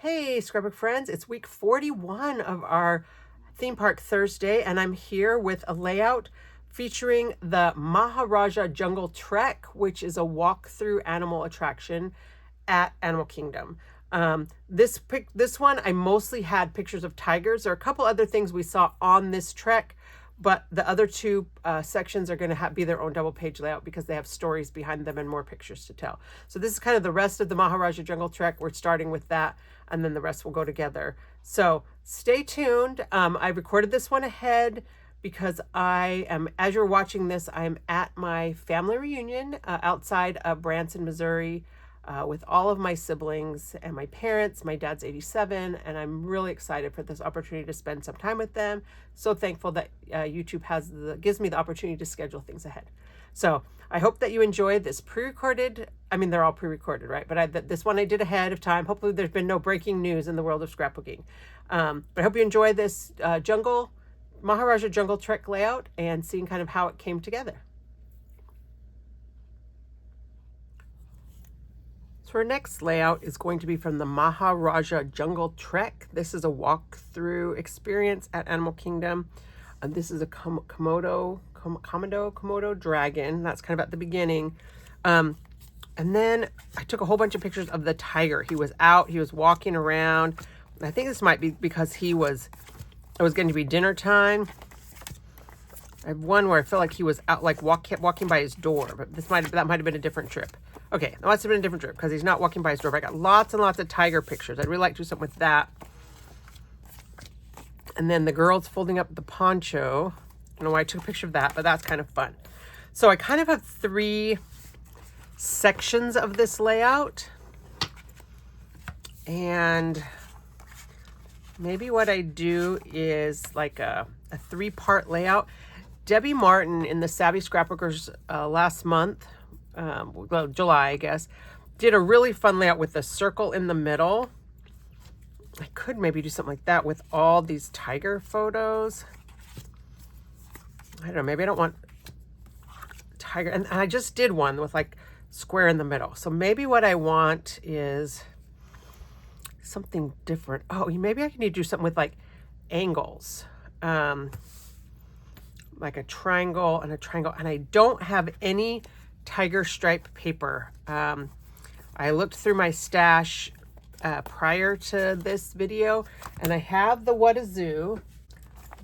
Hey, scrapbook friends, it's week 41 of our theme park Thursday, and I'm here with a layout featuring the Maharajah Jungle Trek, which is a walk-through animal attraction at Animal Kingdom. This one, I mostly had pictures of tigers. There are a couple other things we saw on this trek, but the other two sections are going to be their own double page layout because they have stories behind them and more pictures to tell. So this is kind of the rest of the Maharajah Jungle Trek. We're starting with that, and then the rest will go together. So stay tuned. I recorded this one ahead because I am, as you're watching this, I'm at my family reunion outside of Branson, Missouri, with all of my siblings and my parents. My dad's 87, and I'm really excited for this opportunity to spend some time with them. So thankful that YouTube gives me the opportunity to schedule things ahead. So I hope that you enjoyed this pre-recorded. I mean, they're all pre-recorded, right? But this one I did ahead of time. Hopefully there's been no breaking news in the world of scrapbooking. But I hope you enjoy this Maharajah Jungle Trek layout and seeing kind of how it came together. So our next layout is going to be from the Maharajah Jungle Trek. This is a walk-through experience at Animal Kingdom. This is a Komodo dragon. That's kind of at the beginning. And then I took a whole bunch of pictures of the tiger. He was out, he was walking around. I think this might be because it was going to be dinner time. I have one where I feel like he was out, like walking by his door, but that might have been a different trip. Okay, that must have been a different trip because he's not walking by his door. But I got lots and lots of tiger pictures. I'd really like to do something with that. And then the girl's folding up the poncho. I don't know why I took a picture of that, but that's kind of fun. So I kind of have three sections of this layout. And maybe what I do is like a three-part layout. Debbie Martin in the Savvy Scrapbookers last month, well, July, I guess, did a really fun layout with the circle in the middle. I could maybe do something like that with all these tiger photos. I don't know, maybe I don't want tiger. And I just did one with like square in the middle. So maybe what I want is something different. Oh, maybe I need to do something with like angles. Like a triangle and a triangle. And I don't have any tiger stripe paper. I looked through my stash prior to this video, and I have the What a Zoo,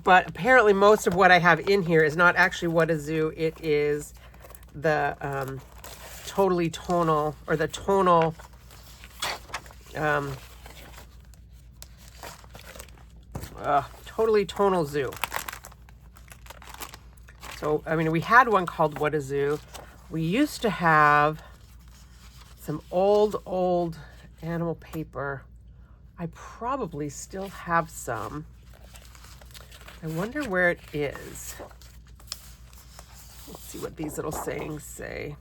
but apparently most of what I have in here is not actually What a Zoo. It is the Totally Tonal, or the Tonal Totally Tonal Zoo. So, I mean, we had one called What a Zoo. We used to have some old animal paper. I probably still have some. I wonder where it is. Let's see what these little sayings say.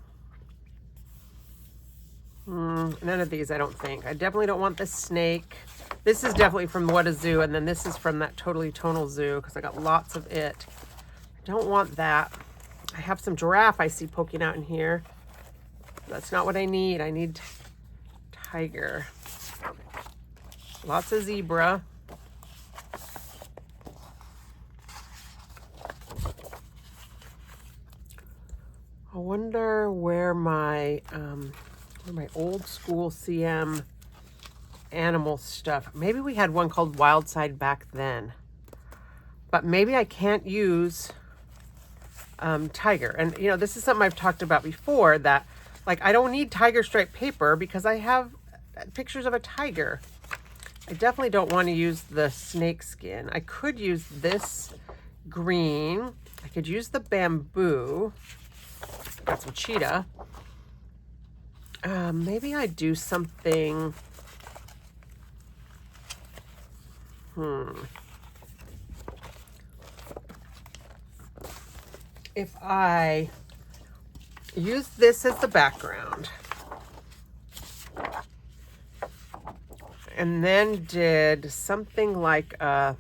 None of these, I don't think. I definitely don't want the snake. This is definitely from What a Zoo, and then this is from that Totally Tonal Zoo because I got lots of it. I don't want that. I have some giraffe I see poking out in here. That's not what I need. I need tiger. Lots of zebra. I wonder where my old school CM animal stuff. Maybe we had one called Wild Side back then. But maybe I can't use tiger. And, you know, this is something I've talked about before, that, like, I don't need tiger stripe paper because I have pictures of a tiger. I definitely don't want to use the snake skin. I could use this green. I could use the bamboo. Got some cheetah. Maybe I do something. If I use this as the background and then did something like a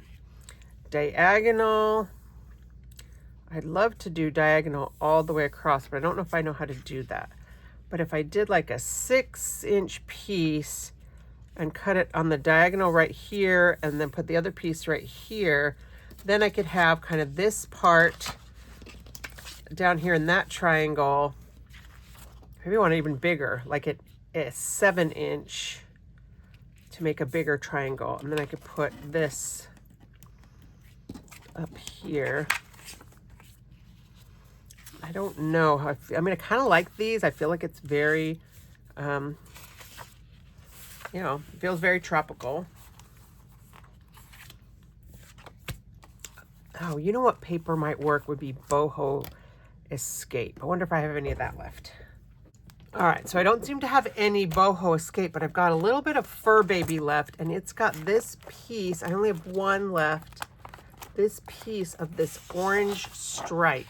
diagonal. I'd love to do diagonal all the way across, but I don't know if I know how to do that. But if I did like a 6-inch piece and cut it on the diagonal right here and then put the other piece right here, then I could have kind of this part down here in that triangle. Maybe I want it even bigger, like it is 7-inch to make a bigger triangle. And then I could put this up here. I don't know how I feel. I mean, I kind of like these. I feel like it's very, you know, it feels very tropical. Oh, you know what paper might work would be Boho Escape. I wonder if I have any of that left. All right, so I don't seem to have any Boho Escape, but I've got a little bit of Fur Baby left, and it's got this piece. I only have one left. This piece of this orange stripe,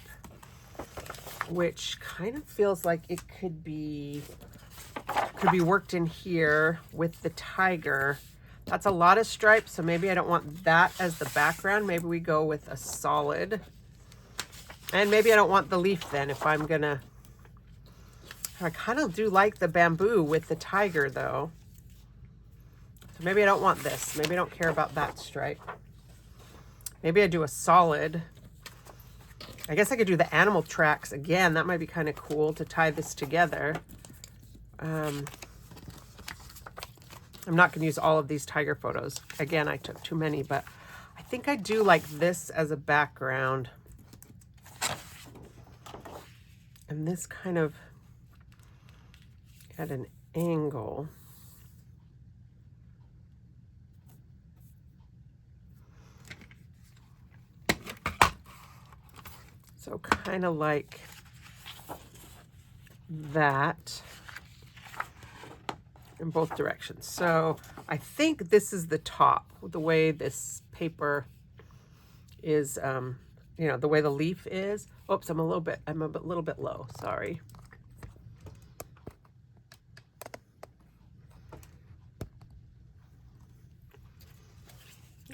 which kind of feels like it could be worked in here with the tiger. That's a lot of stripes, so maybe I don't want that as the background. Maybe we go with a solid. And maybe I don't want the leaf then if I'm gonna. I kind of do like the bamboo with the tiger though. So maybe I don't want this. Maybe I don't care about that stripe. Maybe I do a solid. I guess I could do the animal tracks again. That might be kind of cool to tie this together. I'm not going to use all of these tiger photos. Again, I took too many, but I think I do like this as a background. And this kind of at an angle. So kind of like that in both directions. So I think this is the top, the way this paper is, you know, the way the leaf is. Oops, I'm a little bit low, sorry.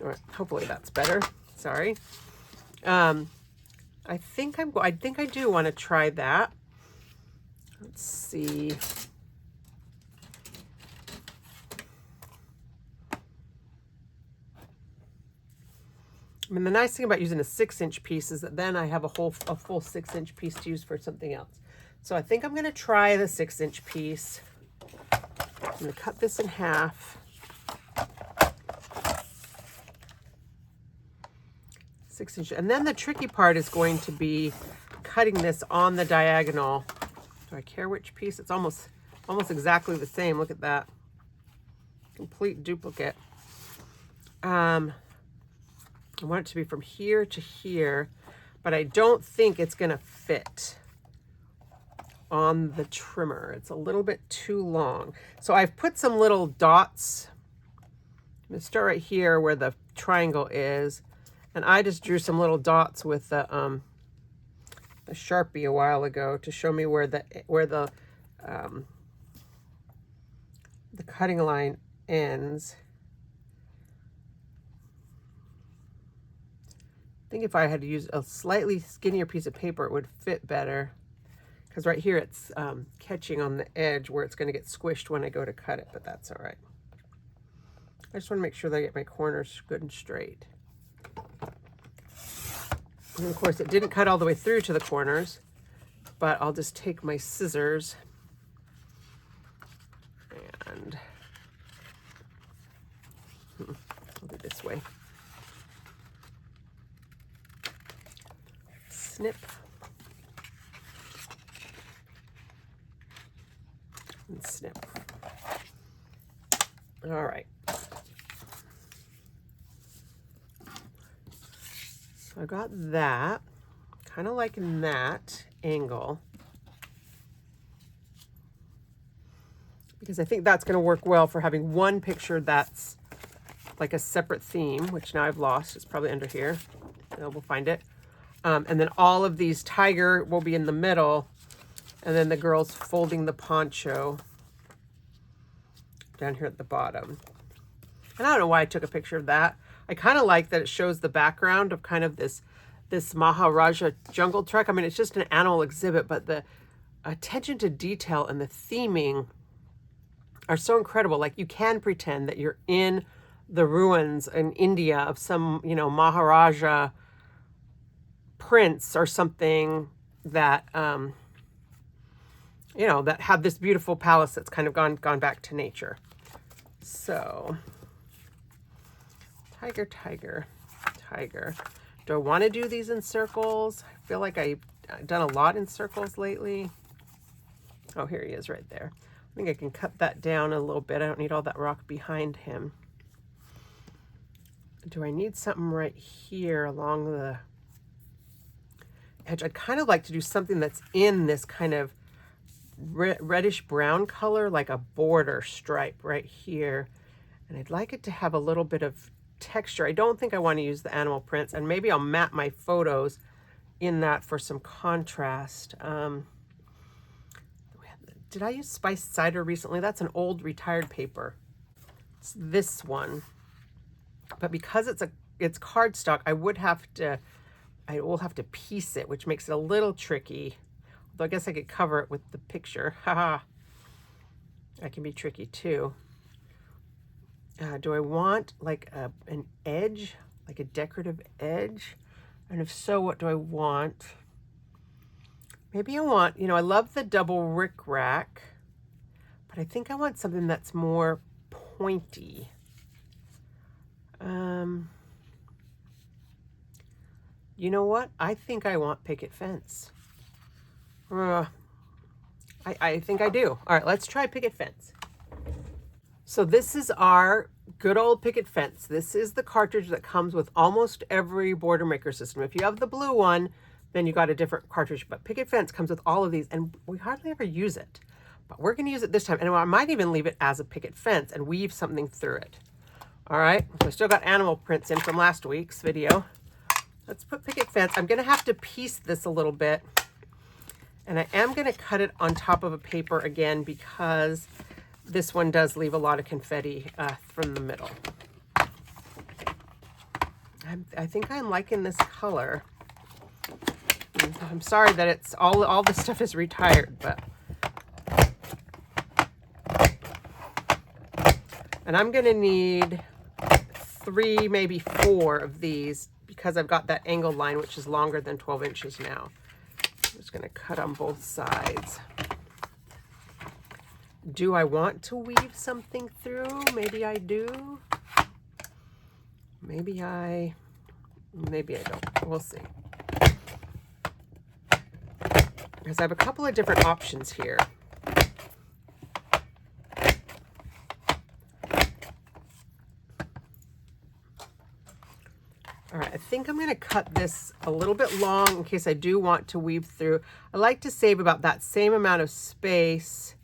All right, hopefully that's better. Sorry. I think I do want to try that. Let's see. I mean, the nice thing about using a 6-inch piece is that then I have a full 6-inch piece to use for something else. So I think I'm going to try the 6-inch piece. I'm going to cut this in half. 6 inches. And then the tricky part is going to be cutting this on the diagonal. Do I care which piece? It's almost exactly the same. Look at that. Complete duplicate. I want it to be from here to here, but I don't think it's going to fit on the trimmer. It's a little bit too long. So I've put some little dots. I'm going to start right here where the triangle is. And I just drew some little dots with the Sharpie a while ago to show me where the cutting line ends. I think if I had to use a slightly skinnier piece of paper, it would fit better. Because right here it's catching on the edge where it's going to get squished when I go to cut it, but that's all right. I just want to make sure that I get my corners good and straight. And of course, it didn't cut all the way through to the corners, but I'll just take my scissors and I'll do this way. Snip. And snip. All right. So I got that, kind of liking that angle, because I think that's going to work well for having one picture that's like a separate theme, which now I've lost. It's probably under here. We'll find it. And then all of these tiger will be in the middle, and then the girls folding the poncho down here at the bottom. And I don't know why I took a picture of that. I kind of like that it shows the background of kind of this Maharajah jungle trek. I mean, it's just an animal exhibit, but the attention to detail and the theming are so incredible. Like, you can pretend that you're in the ruins in India of some, you know, Maharaja prince or something that, you know, that had this beautiful palace that's kind of gone back to nature. So, tiger, tiger, tiger. Do I want to do these in circles? I feel like I've done a lot in circles lately. Oh, here he is right there. I think I can cut that down a little bit. I don't need all that rock behind him. Do I need something right here along the edge? I'd kind of like to do something that's in this kind of reddish brown color, like a border stripe right here. And I'd like it to have a little bit of texture. I don't think I want to use the animal prints, and maybe I'll map my photos in that for some contrast. Did I use spiced cider recently? That's an old retired paper. It's this one. But because it's cardstock, I will have to piece it, which makes it a little tricky. Although I guess I could cover it with the picture. Haha. That can be tricky too. Do I want like an edge, like a decorative edge? And if so, what do I want? Maybe I want, you know, I love the double rickrack, but I think I want something that's more pointy. You know what? I think I want picket fence. I think I do. All right, let's try picket fence. So this is our good old picket fence. This is the cartridge that comes with almost every border maker system. If you have the blue one, then you got a different cartridge. But picket fence comes with all of these, and we hardly ever use it. But we're going to use it this time, and I might even leave it as a picket fence and weave something through it. All right, so I still got animal prints in from last week's video. Let's put picket fence. I'm going to have to piece this a little bit, and I am going to cut it on top of a paper again because this one does leave a lot of confetti from the middle. I think I'm liking this color. I'm sorry that it's all this stuff is retired, but. And I'm going to need 3, maybe 4 of these because I've got that angled line, which is longer than 12 inches now. I'm just going to cut on both sides. Do I want to weave something through? Maybe I do. Maybe I don't. We'll see. Because I have a couple of different options here. All right, I think I'm going to cut this a little bit long in case I do want to weave through. I like to save about that same amount of space.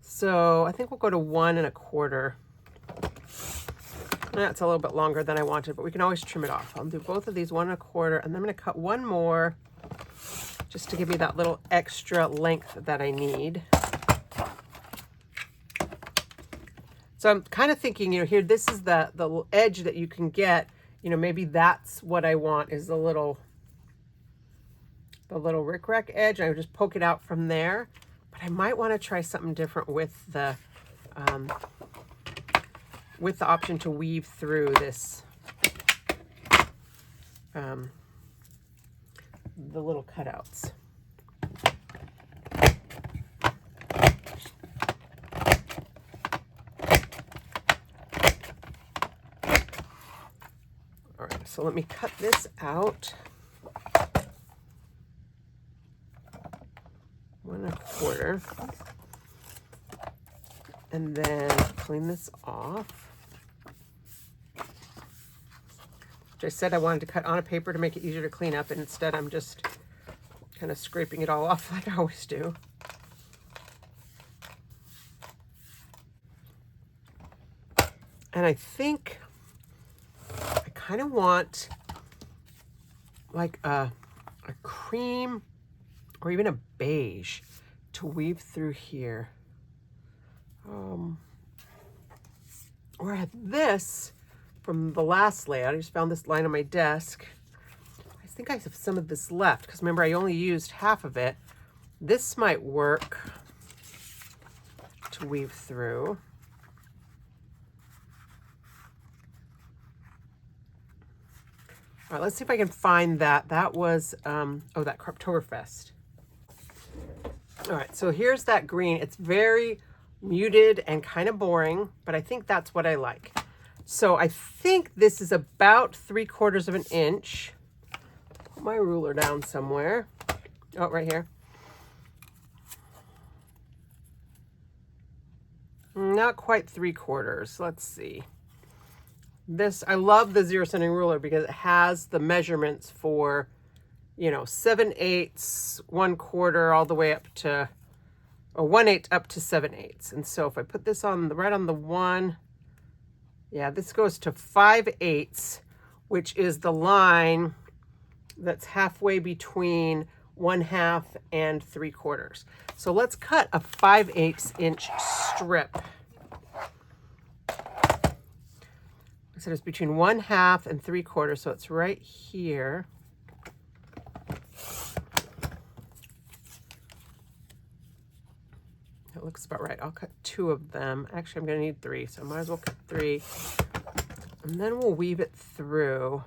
So I think we'll go to 1 1/4. That's a little bit longer than I wanted, but we can always trim it off. I'll do both of these 1 1/4, and then I'm going to cut one more just to give me that little extra length that I need. So I'm kind of thinking, you know, here, this is the edge that you can get. You know, maybe that's what I want, is the little rickrack edge. I would just poke it out from there. But I might want to try something different with the option to weave through this, the little cutouts. All right, so let me cut this out. 1 1/4. And then clean this off. Which I said I wanted to cut on a paper to make it easier to clean up, and instead I'm just kind of scraping it all off like I always do. And I think I kind of want like a cream or even a beige to weave through here. Or I had this from the last layout. I just found this line on my desk. I think I have some of this left because remember I only used half of it. This might work to to weave through. All right, let's see if I can find that. That was, oh, that Craptoberfest. All right, so here's that green. It's very muted and kind of boring, but I think that's what I like. So I think this is about 3/4 of an inch. Put my ruler down somewhere. Oh, right here. Not quite 3/4. Let's see. This, I love the 0 centering ruler because it has the measurements for, you know, 7/8, 1/4, all the way up to, or 1/8 up to 7/8. And so if I put this on the, right on the 1, yeah, this goes to 5/8, which is the line that's halfway between 1/2 and 3/4. So let's cut a 5/8 inch strip. I said it's between 1/2 and 3/4, so it's right here. That looks about right. I'll cut 2 of them. Actually, I'm going to need 3, so I might as well cut 3. And then we'll weave it through.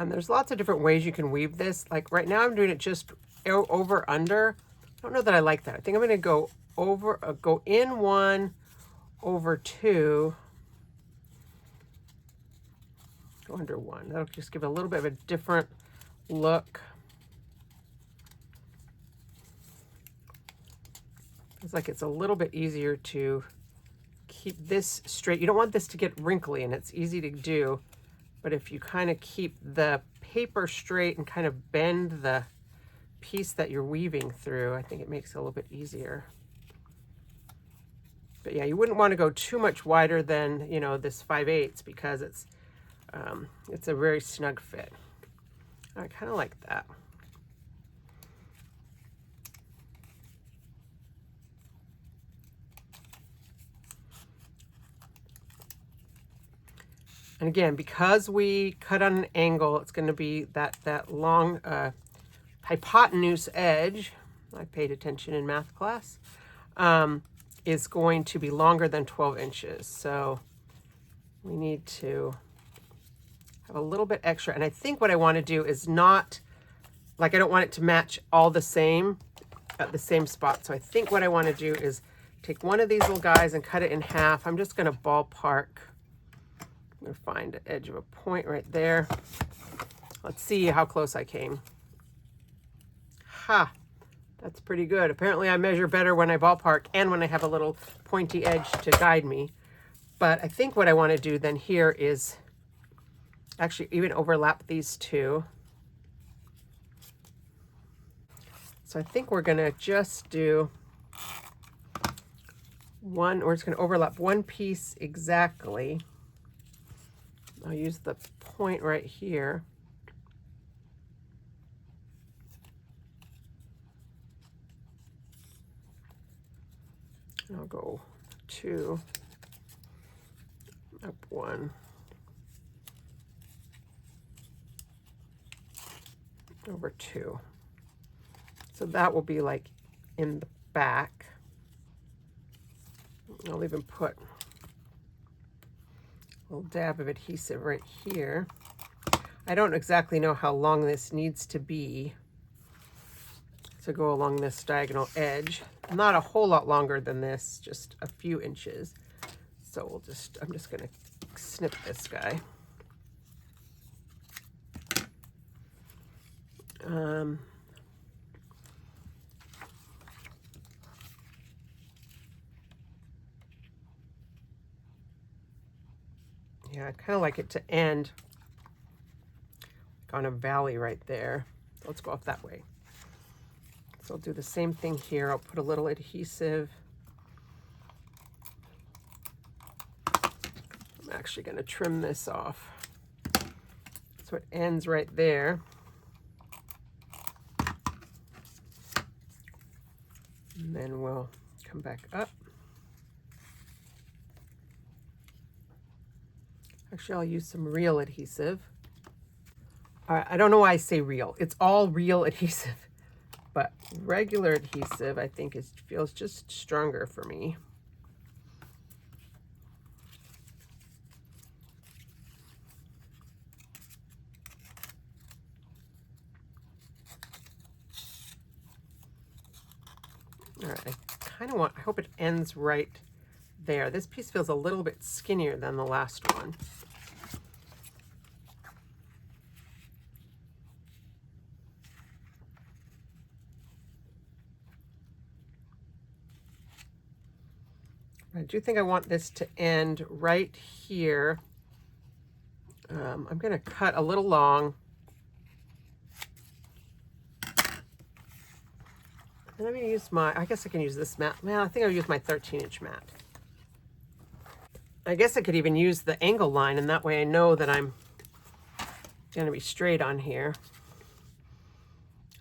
And there's lots of different ways you can weave this. Like right now I'm doing it just over under. I don't know that I like that. I think I'm going to go over, go in 1, over 2, go under 1. That'll just give it a little bit of a different look. It's like it's a little bit easier to keep this straight. You don't want this to get wrinkly, and it's easy to do. But if you kind of keep the paper straight and kind of bend the piece that you're weaving through, I think it makes it a little bit easier. But yeah, you wouldn't want to go too much wider than, you know, this 5/8 because it's a very snug fit. I kind of like that. And again, because we cut on an angle, it's going to be that long hypotenuse edge, I paid attention in math class, is going to be longer than 12 inches. So we need to have a little bit extra. And I think what I want to do is not, like I don't want it to match all the same at the same spot. So I think what I want to do is take one of these little guys and cut it in half. I'm just going to ballpark. I'm going to find the edge of a point right there. Let's see how close I came. Ha! That's pretty good. Apparently I measure better when I ballpark and when I have a little pointy edge to guide me. But I think what I want to do then here is actually even overlap these two. So I think we're going to just do one, we're just going to overlap one piece exactly. I'll use the point right here. I'll go 2, up 1, over 2. So that will be like in the back. I'll even put a little dab of adhesive right here. I don't exactly know how long this needs to be to go along this diagonal edge. Not a whole lot longer than this, just a few inches. So we'll just, I'm just gonna snip this guy. Yeah, I kind of like it to end on a valley right there. Let's go off that way. So I'll do the same thing here. I'll put a little adhesive. I'm actually going to trim this off. So it ends right there. And then we'll come back up. Actually, I'll use some real adhesive. All right, I don't know why I say real. It's all real adhesive. But regular adhesive, I think, feels just stronger for me. All right, I hope it ends right there. This piece feels a little bit skinnier than the last one. I do think I want this to end right here. I'm going to cut a little long. And I'm going to use I guess I can use this mat. Well, I think I'll use my 13-inch mat. I guess I could even use the angle line, and that way I know that I'm going to be straight on here.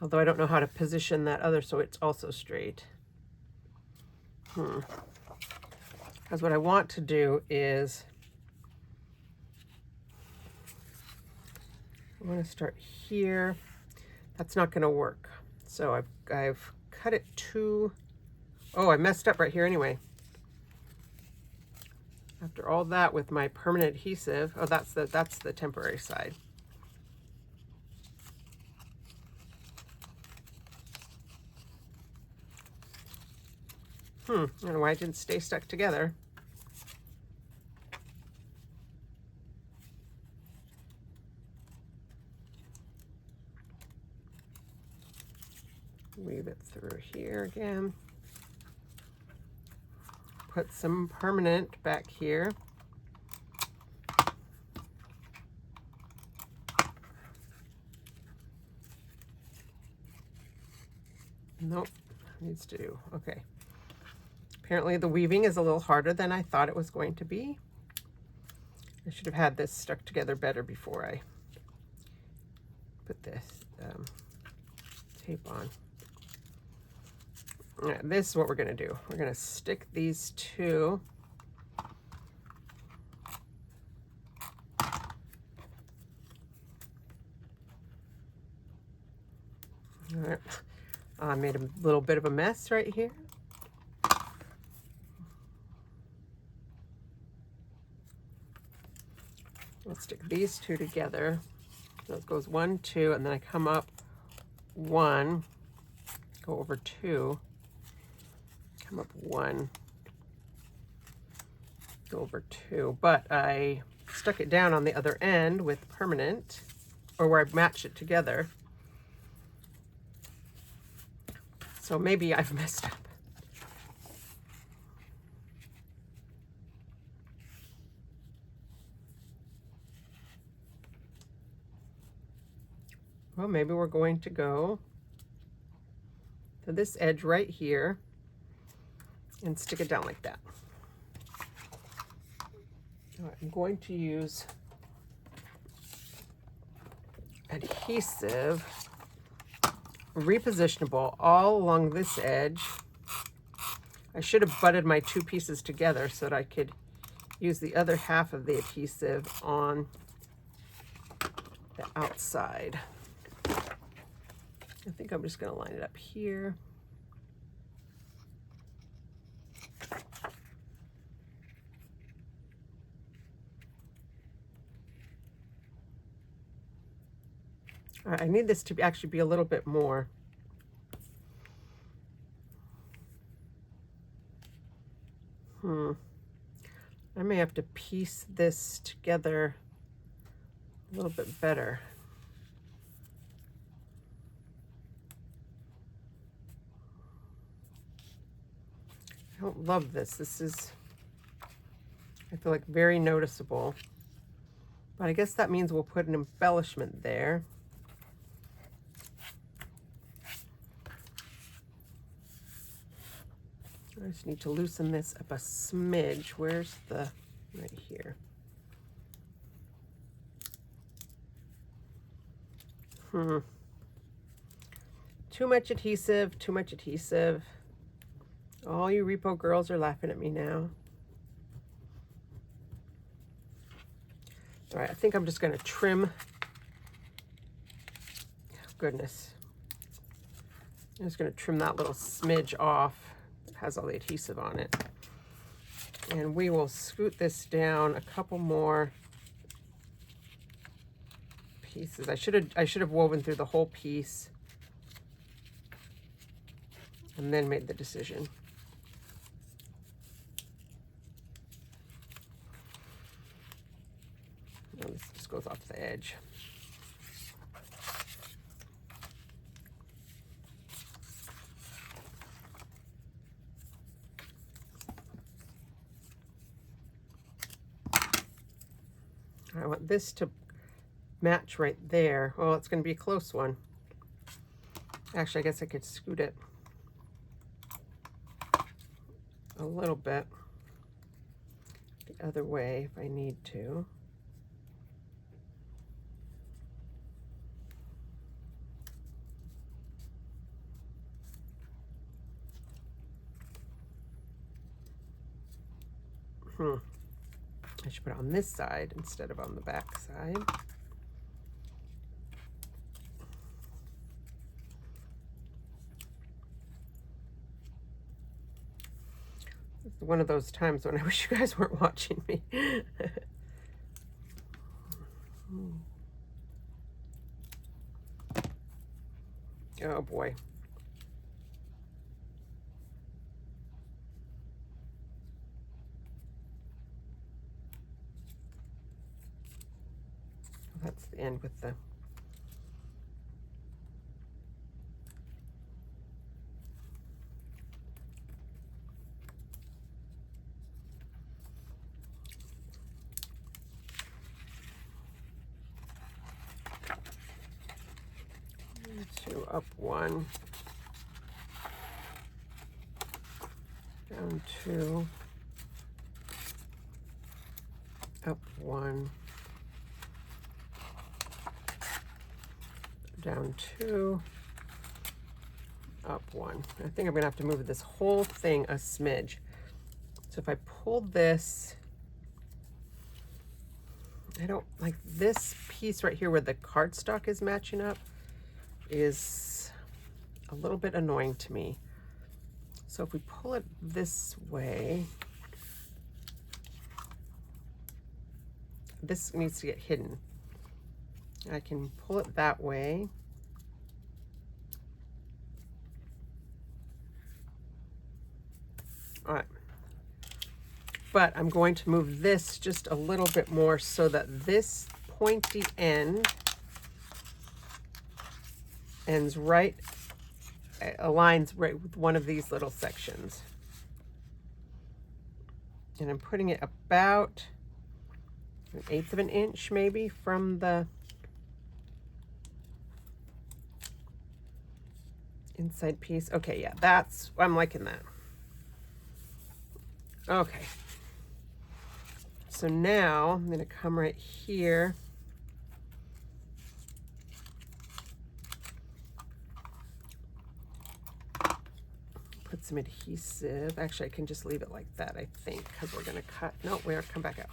Although I don't know how to position that other so it's also straight. Because what I want to do is, I want to start here. That's not going to work. So I've cut it too. Oh, I messed up right here anyway. After all that with my permanent adhesive, oh, that's the temporary side. I don't know why it didn't stay stuck together. Weave it through here again. Put some permanent back here. Nope, needs to do, okay. Apparently the weaving is a little harder than I thought it was going to be. I should have had this stuck together better before I put this tape on. All right, this is what we're going to do. We're going to stick these two all right. I made a little bit of a mess right here. Let's stick these two together. So it goes 1, 2, and then I come up 1, go over 2, come up 1, go over 2. But I stuck it down on the other end with permanent, or where I've matched it together. So maybe I've messed up. Well, maybe we're going to go to this edge right here and stick it down like that. All right, I'm going to use adhesive, repositionable, all along this edge. I should have butted my two pieces together so that I could use the other half of the adhesive on the outside. I think I'm just going to line it up here. All right, I need this to actually be a little bit more. I may have to piece this together a little bit better. I don't love this. This is, I feel like, very noticeable. But I guess that means we'll put an embellishment there. I just need to loosen this up a smidge. Where's the, right here. Too much adhesive, too much adhesive. All you repo girls are laughing at me now. All right, I think I'm just going to trim. Goodness. I'm just going to trim that little smidge off. It has all the adhesive on it. And we will scoot this down a couple more pieces. I should have woven through the whole piece and then made the decision. Oh, this just goes off the edge. I want this to match right there. Well, it's going to be a close one. Actually, I guess I could scoot it a little bit the other way if I need to. I should put it on this side instead of on the back side. It's one of those times when I wish you guys weren't watching me. Oh boy. That's the end with the two, up one, down two, up one, down two, up one. I think I'm gonna have to move this whole thing a smidge. So if I pull this, I don't like this piece right here where the cardstock is matching up is a little bit annoying to me. So if we pull it this way, this needs to get hidden. I can pull it that way. All right. But I'm going to move this just a little bit more so that this pointy end ends right, aligns right with one of these little sections. And I'm putting it about 1/8 of an inch maybe from the inside piece. Okay, yeah, that's, I'm liking that. Okay. So now I'm going to come right here. Put some adhesive. Actually, I can just leave it like that, I think, because we're going to cut. No, we're going to come back out.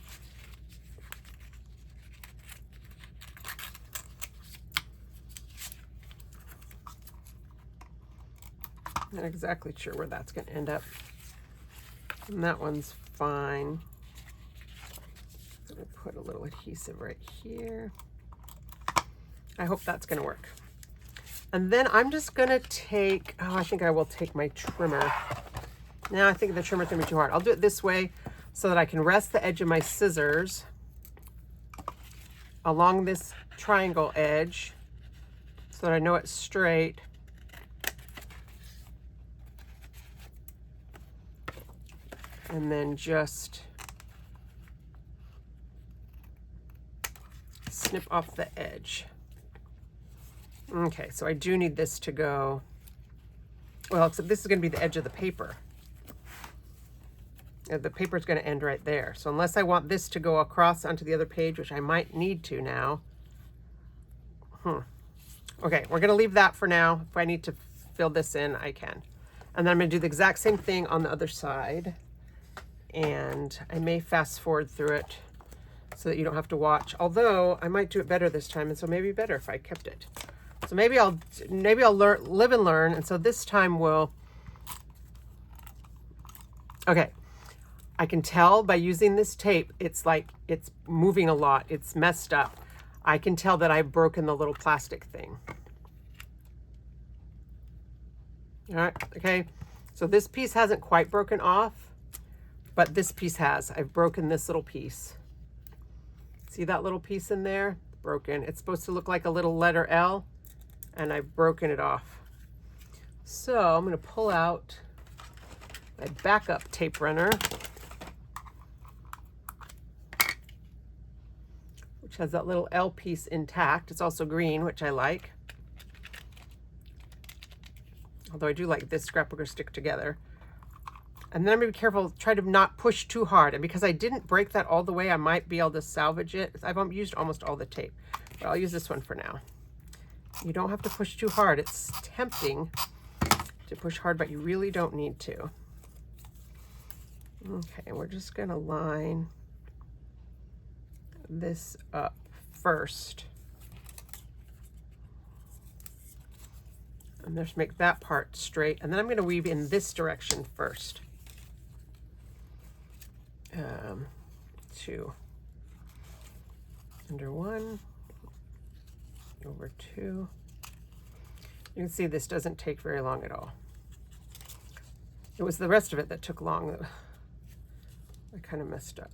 Not exactly sure where that's going to end up. And that one's fine. I'm going to put a little adhesive right here. I hope that's going to work. And then I'm just going to take, oh, I think I will take my trimmer. Now I think the trimmer's going to be too hard. I'll do it this way so that I can rest the edge of my scissors along this triangle edge so that I know it's straight. And then just snip off the edge. Okay, so I do need this to go, well, except this is going to be the edge of the paper. The paper is going to end right there. So unless I want this to go across onto the other page, which I might need to now. Okay, we're going to leave that for now. If I need to fill this in, I can. And then I'm going to do the exact same thing on the other side. And I may fast forward through it so that you don't have to watch. Although I might do it better this time, and so maybe better if I kept it. So maybe I'll live and learn. And so this time we'll, okay. I can tell by using this tape, it's like it's moving a lot. It's messed up. I can tell that I've broken the little plastic thing. All right, okay. So this piece hasn't quite broken off, but this piece has. I've broken this little piece. See that little piece in there? Broken. It's supposed to look like a little letter L, and I've broken it off. So I'm gonna pull out my backup tape runner, which has that little L piece intact. It's also green, which I like. Although I do like this scrapbooker stick together. And then I'm gonna be careful, try to not push too hard. And because I didn't break that all the way, I might be able to salvage it. I've used almost all the tape, but I'll use this one for now. You don't have to push too hard. It's tempting to push hard, but you really don't need to. Okay, we're just gonna line this up first. And just make that part straight. And then I'm going to weave in this direction first. 2. Under 1. Over 2. You can see this doesn't take very long at all. It was the rest of it that took long that I kind of messed up.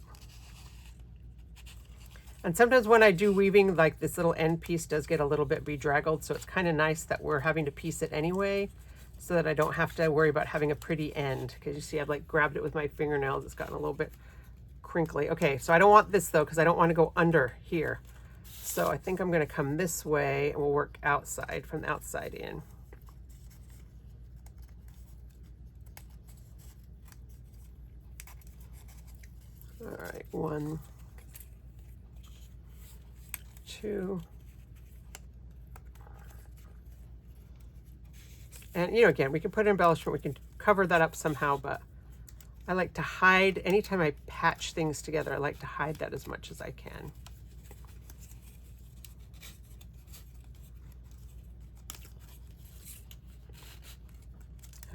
And sometimes when I do weaving, like this little end piece does get a little bit bedraggled, so it's kind of nice that we're having to piece it anyway, so that I don't have to worry about having a pretty end. Because you see, I've like grabbed it with my fingernails. It's gotten a little bit crinkly. Okay, so I don't want this though, because I don't want to go under here. So I think I'm going to come this way, and we'll work outside, from the outside in. All right, 1, 2, and you know, again, we can put embellishment, we can cover that up somehow, but I like to hide, anytime I patch things together, I like to hide that as much as I can.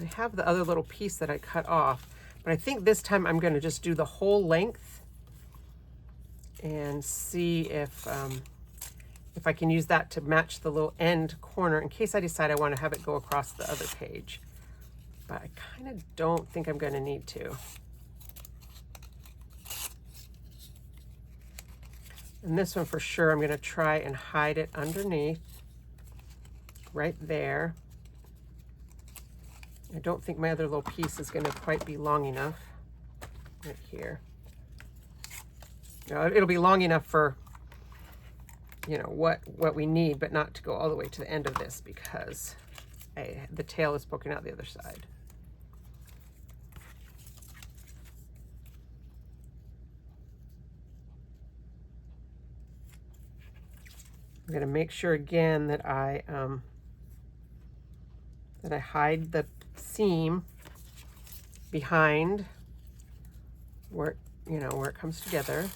I have the other little piece that I cut off, but I think this time I'm going to just do the whole length and see if I can use that to match the little end corner in case I decide I want to have it go across the other page. But I kind of don't think I'm going to need to. And this one for sure, I'm going to try and hide it underneath, right there. I don't think my other little piece is going to quite be long enough. Right here. It'll be long enough for, you know, what we need, but not to go all the way to the end of this because the tail is poking out the other side. I'm going to make sure again that I hide the seam behind where, you know, where it comes together.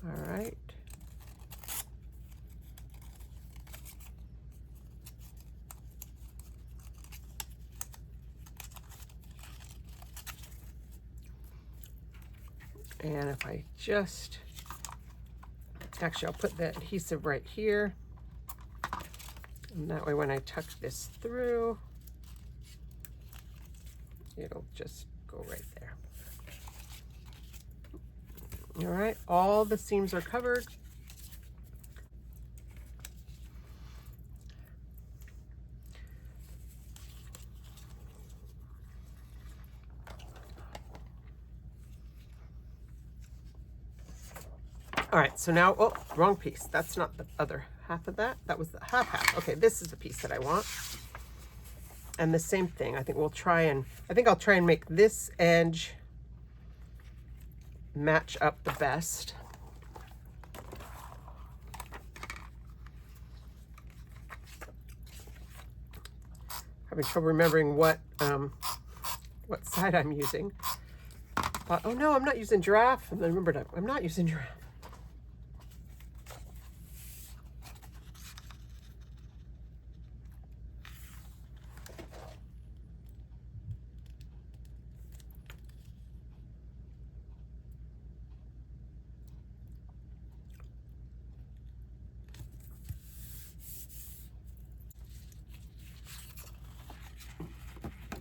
All right. And if I just, actually I'll put the adhesive right here. And that way when I tuck this through, it'll just go right there. All right, all the seams are covered. All right, so now, oh, wrong piece. That's not the other half of that. That was the half. Okay, this is the piece that I want. And the same thing, I think I'll try and make this edge match up the best. having trouble remembering what side I'm using. Thought, oh no, I'm not using giraffe. And then remembered I'm not using giraffe.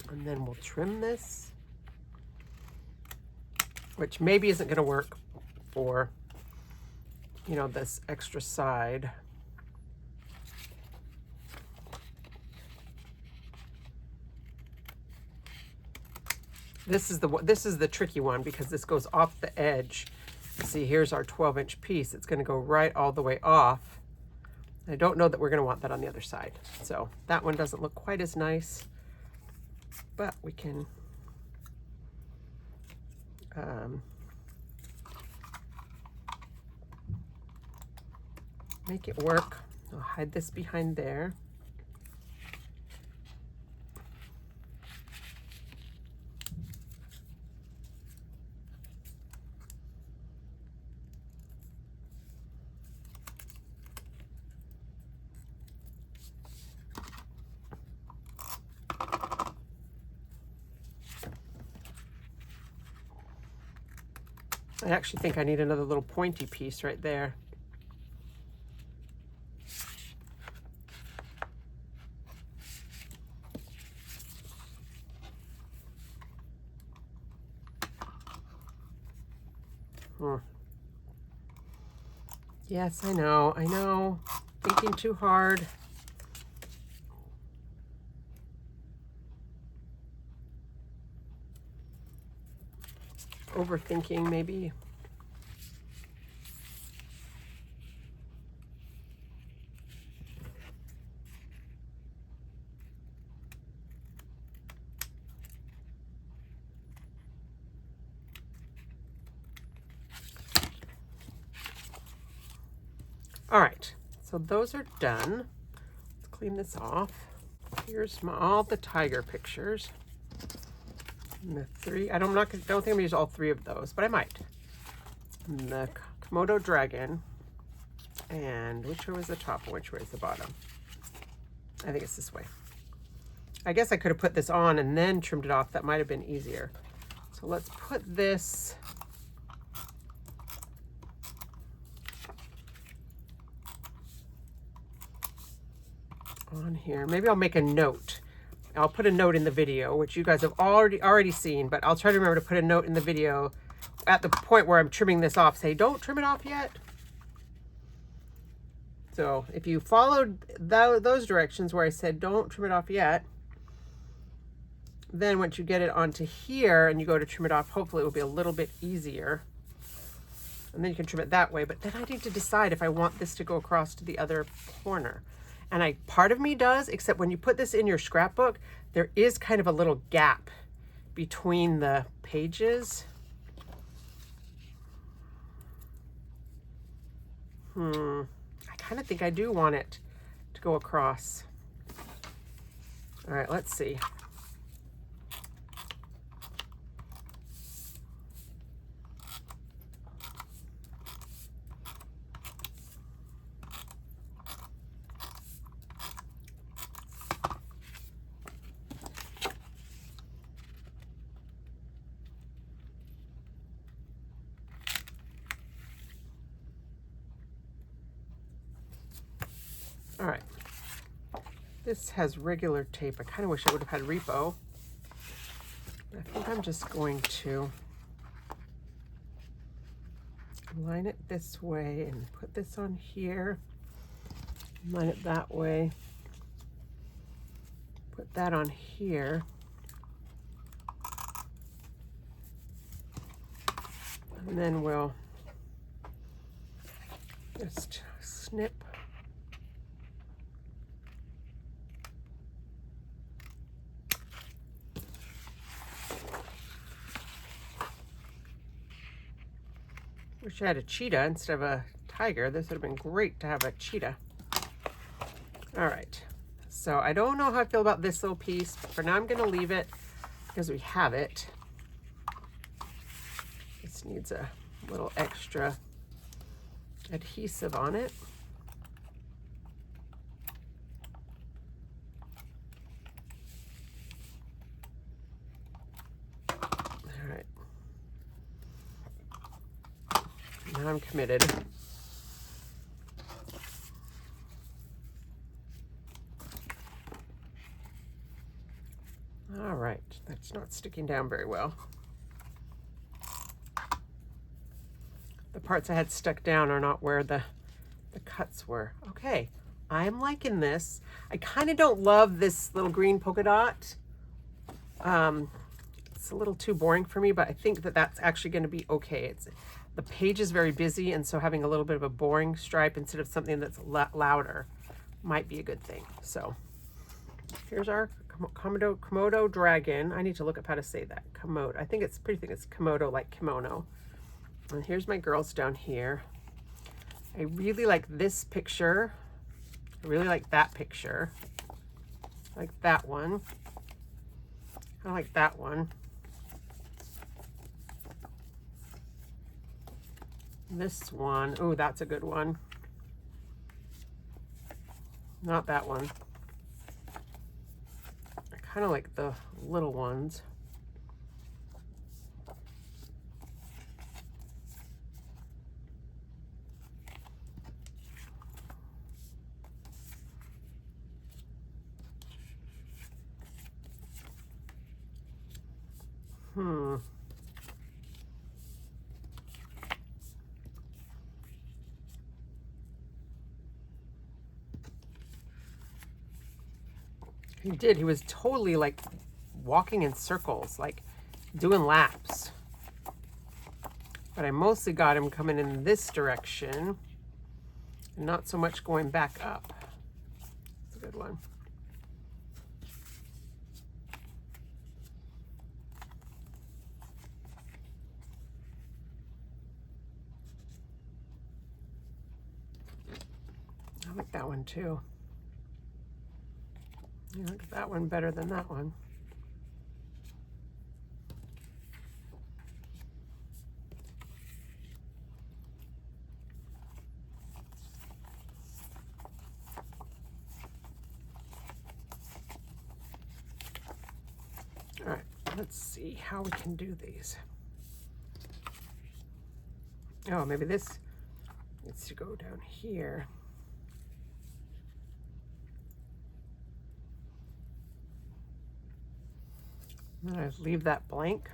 And then we'll trim this, which maybe isn't going to work for, you know, this extra side. This is the tricky one because this goes off the edge. See, here's our 12-inch piece. It's going to go right all the way off. I don't know that we're going to want that on the other side. So that one doesn't look quite as nice, but we can make it work. I'll hide this behind there. I actually think I need another little pointy piece right there. Yes, I know. Thinking too hard. Overthinking, maybe. All right, so those are done. Let's clean this off. Here's all the tiger pictures. And the three, don't think I'm gonna use all three of those, but I might. And the Komodo dragon, and which way was the top and which way is the bottom? I think it's this way. I guess I could have put this on and then trimmed it off. That might have been easier. So let's put this on here. Maybe I'll make a note. I'll put a note in the video, which you guys have already seen, but I'll try to remember to put a note in the video at the point where I'm trimming this off. Say, don't trim it off yet. So if you followed those directions where I said don't trim it off yet, then once you get it onto here and you go to trim it off, hopefully it will be a little bit easier. And then you can trim it that way. But then I need to decide if I want this to go across to the other corner. And part of me does, except when you put this in your scrapbook, there is kind of a little gap between the pages. I kind of think I do want it to go across. All right, let's see. All right, this has regular tape. I kind of wish I would have had repo. I think I'm just going to line it this way and put this on here. Line it that way. Put that on here. And then we'll just snip. Wish I had a cheetah instead of a tiger. This would have been great to have a cheetah. All right, So I don't know how I feel about this little piece. For now, I'm going to leave it because we have it. This needs a little extra adhesive on it. All right. Now I'm committed. All right, that's not sticking down very well. The parts I had stuck down are not where the cuts were. Okay, I'm liking this. I kind of don't love this little green polka dot. It's a little too boring for me, but I think that that's actually going to be okay. The page is very busy, and so having a little bit of a boring stripe instead of something that's louder might be a good thing. So here's our Komodo dragon. I need to look up how to say that. Komodo. I think it's Komodo, like kimono. And here's my girls down here. I really like this picture. I really like that picture. I like that one. I like that one. This one. Oh, that's a good one. Not that one. I kind of like the little ones. He did. He was totally like walking in circles, like doing laps. But I mostly got him coming in this direction and not so much going back up. That's a good one. I like that one too. I like that one better than that one. All right, let's see how we can do these. Oh, maybe this needs to go down here. I'm gonna leave that blank.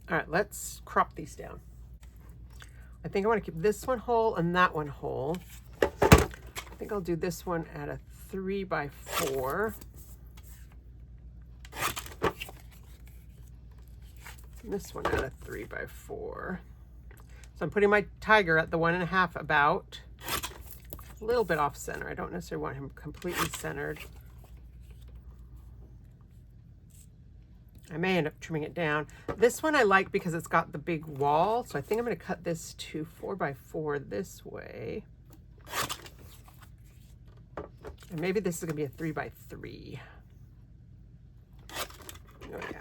All right, let's crop these down. I think I want to keep this one whole and that one whole. I think I'll do this one at a 3x4. This one at a 3x4. So I'm putting my tiger at the 1.5 about. A little bit off center. I don't necessarily want him completely centered. I may end up trimming it down. This one I like because it's got the big wall. So I think I'm going to cut this to 4x4 this way. And maybe this is going to be a 3x3. Oh yeah.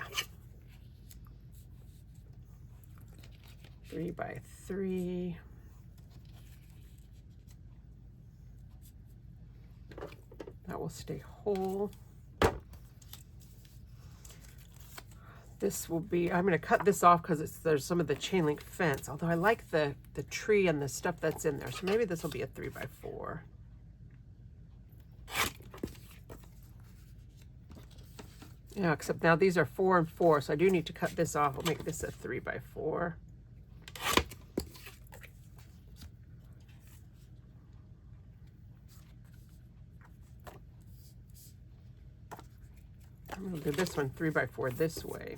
3x3. That will stay whole. This will be, I'm going to cut this off because there's some of the chain link fence, although I like the tree and the stuff that's in there. So maybe this will be a 3x4. Yeah, except now these are 4 and 4, so I do need to cut this off. I'll make this a 3x4. I'm going to do this one 3x4 this way.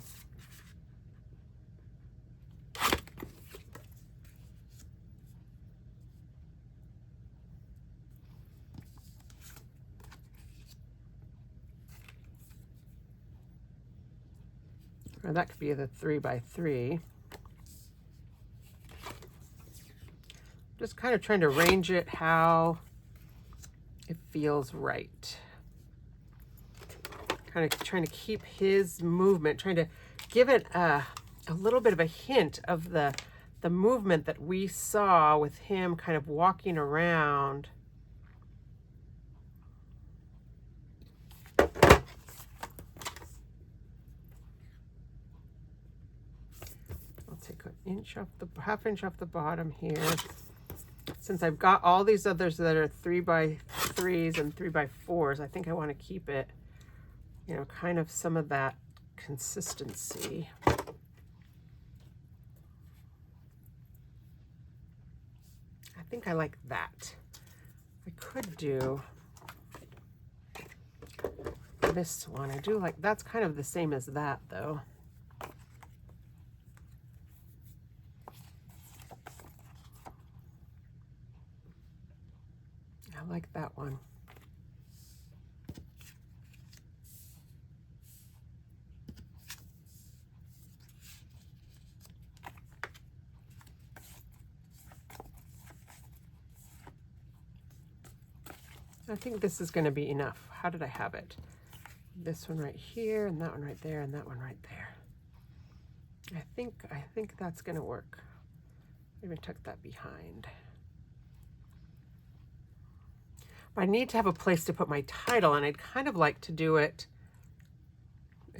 Or that could be the 3x3. Just kind of trying to arrange it how it feels right. Kind of trying to keep his movement, trying to give it a little bit of a hint of the movement that we saw with him kind of walking around. I'll take an inch off the, half inch off the bottom here. Since I've got all these others that are 3x3s and 3x4s, I think I want to keep it, you know, kind of some of that consistency. I think I like that. I could do this one. I do like, that's kind of the same as that though. I like that one. I think this is going to be enough. How did I have it? This one right here, and that one right there, and that one right there. I think that's going to work. Maybe tuck that behind. But I need to have a place to put my title, and I'd kind of like to do it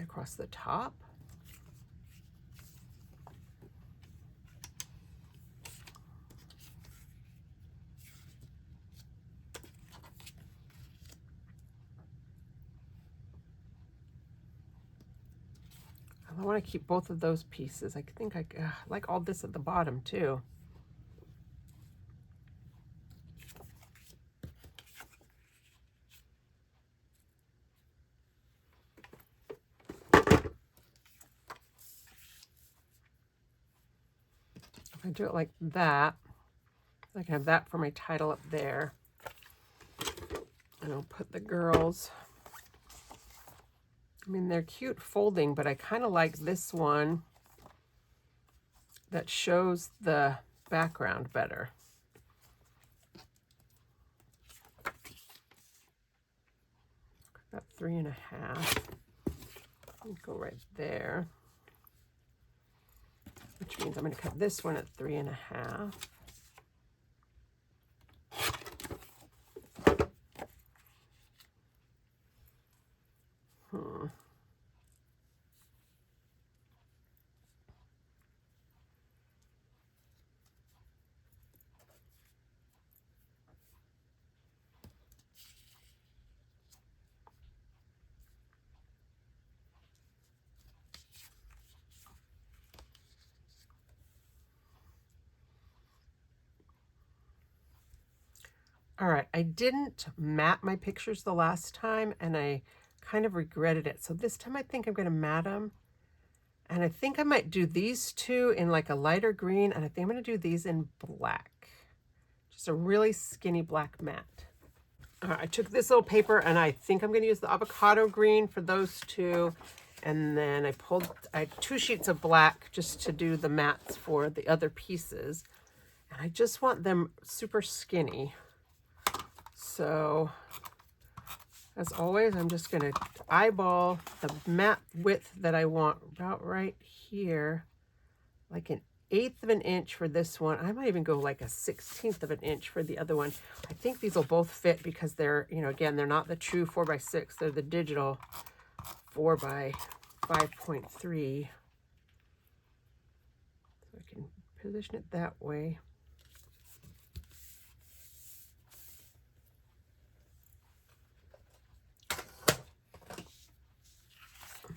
across the top. I want to keep both of those pieces. I think I like all this at the bottom too. If I do it like that, I can have that for my title up there. And I'll put the girls. I mean, they're cute folding, but I kind of like this one that shows the background better. Got 3.5. Go right there. Which means I'm going to cut this one at 3.5. All right, I didn't mat my pictures the last time, and I kind of regretted it. So this time I think I'm going to mat them. And I think I might do these two in like a lighter green, and I think I'm going to do these in black. Just a really skinny black mat. All right, I took this little paper, and I think I'm going to use the avocado green for those two. And then I had 2 sheets of black just to do the mats for the other pieces. And I just want them super skinny. So, as always, I'm just going to eyeball the mat width that I want about right here, like 1/8 of an inch for this one. I might even go like 1/16 of an inch for the other one. I think these will both fit because they're, you know, again, they're not the true 4x6. They're the digital 4x5.3. So I can position it that way.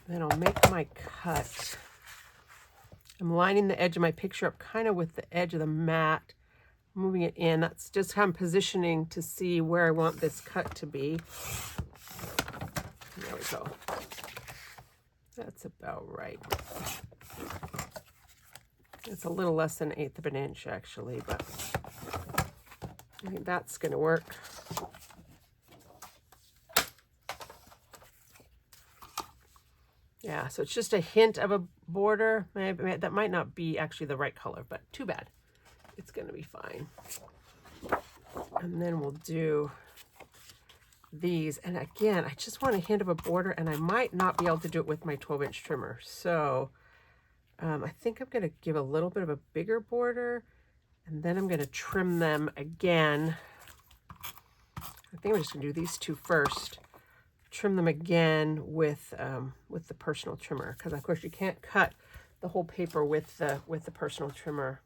Then I'll make my cut. I'm lining the edge of my picture up kind of with the edge of the mat, moving it in. That's just how I'm positioning to see where I want this cut to be. There we go. That's about right. It's a little less than 1/8 of an inch actually, but I think that's going to work. Yeah, so it's just a hint of a border. Maybe that might not be actually the right color, but too bad. It's going to be fine. And then we'll do these. And again, I just want a hint of a border, and I might not be able to do it with my 12-inch trimmer. So I think I'm going to give a little bit of a bigger border, and then I'm going to trim them again. I think I'm just going to do these two first. Trim them again with the personal trimmer, because of course you can't cut the whole paper with the personal trimmer.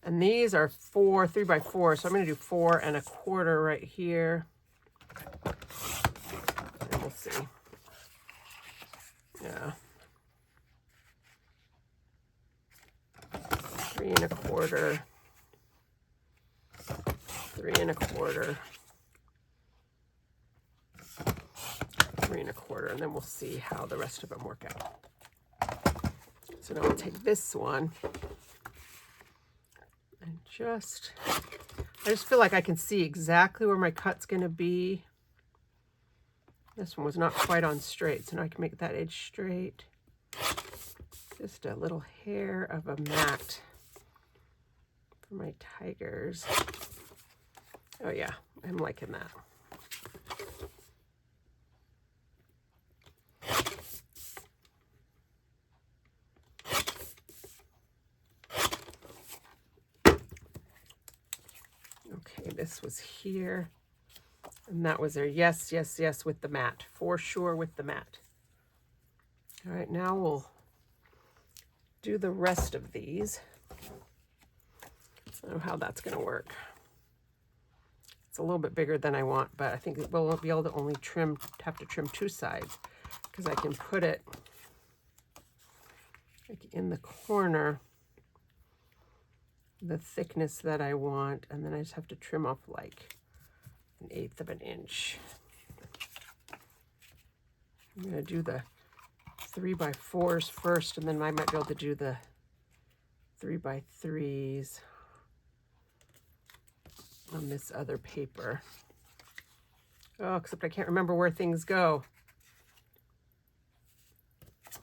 And these are 3x4, so I'm going to do 4 1/4 right here. And we'll see. Yeah. 3 1/4. 3 1/4. 3 1/4, and then we'll see how the rest of them work out. So now we'll take this one and I just feel like I can see exactly where my cut's going to be. This one was not quite on straight, so now I can make that edge straight. Just a little hair of a mat for my tigers. Oh yeah, I'm liking that. Okay, this was here, and that was there. Yes, yes, yes, with the mat, for sure with the mat. All right, now we'll do the rest of these. I don't know how that's going to work. It's a little bit bigger than I want, but I think we'll be able to only have to trim 2 sides, because I can put it like in the corner, the thickness that I want, and then I just have to trim off like 1/8 of an inch. I'm going to do the 3x4s first, and then I might be able to do the 3x3s on this other paper. Oh, except I can't remember where things go.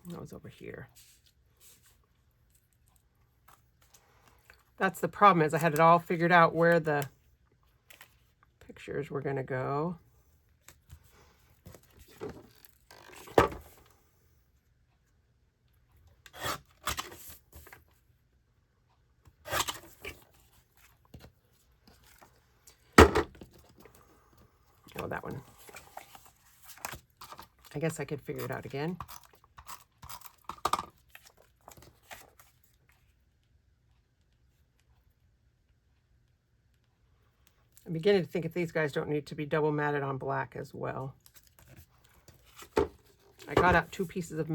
That was over here. That's the problem, is I had it all figured out where the pictures were going to go. Oh, that one. I guess I could figure it out again. I'm beginning to think if these guys don't need to be double matted on black as well. I got out 2 pieces of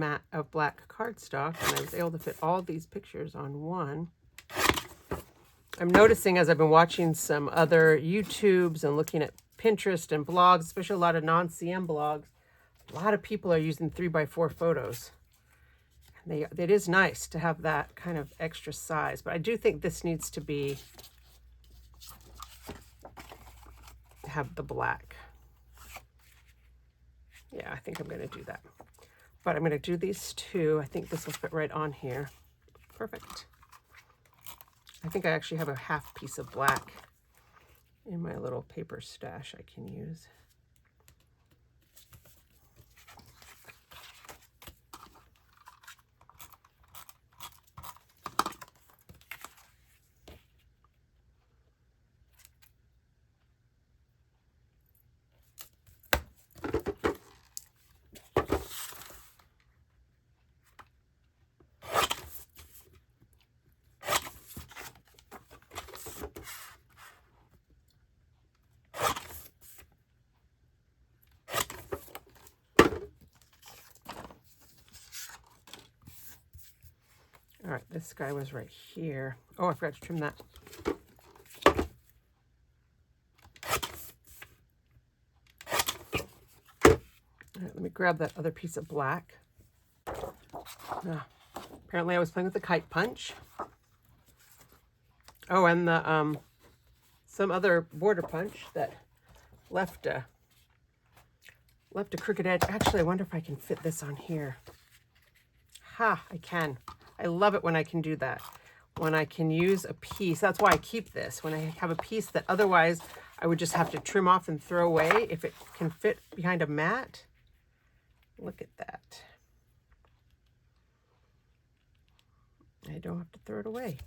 black cardstock, and I was able to fit all these pictures on one. I'm noticing, as I've been watching some other YouTubes and looking at Pinterest and blogs, especially a lot of non-CM blogs, a lot of people are using 3x4 photos. And it is nice to have that kind of extra size, but I do think this needs to have the black. Yeah, I think I'm going to do that. But I'm going to do these 2. I think this will fit right on here. Perfect. I think I actually have a half piece of black in my little paper stash I can use. All right, this guy was right here. Oh, I forgot to trim that. All right, let me grab that other piece of black. Apparently I was playing with the kite punch. Oh, and the some other border punch that left a crooked edge. Actually, I wonder if I can fit this on here. Ha, I can. I love it when I can do that. When I can use a piece, that's why I keep this. When I have a piece that otherwise I would just have to trim off and throw away, if it can fit behind a mat, look at that. I don't have to throw it away.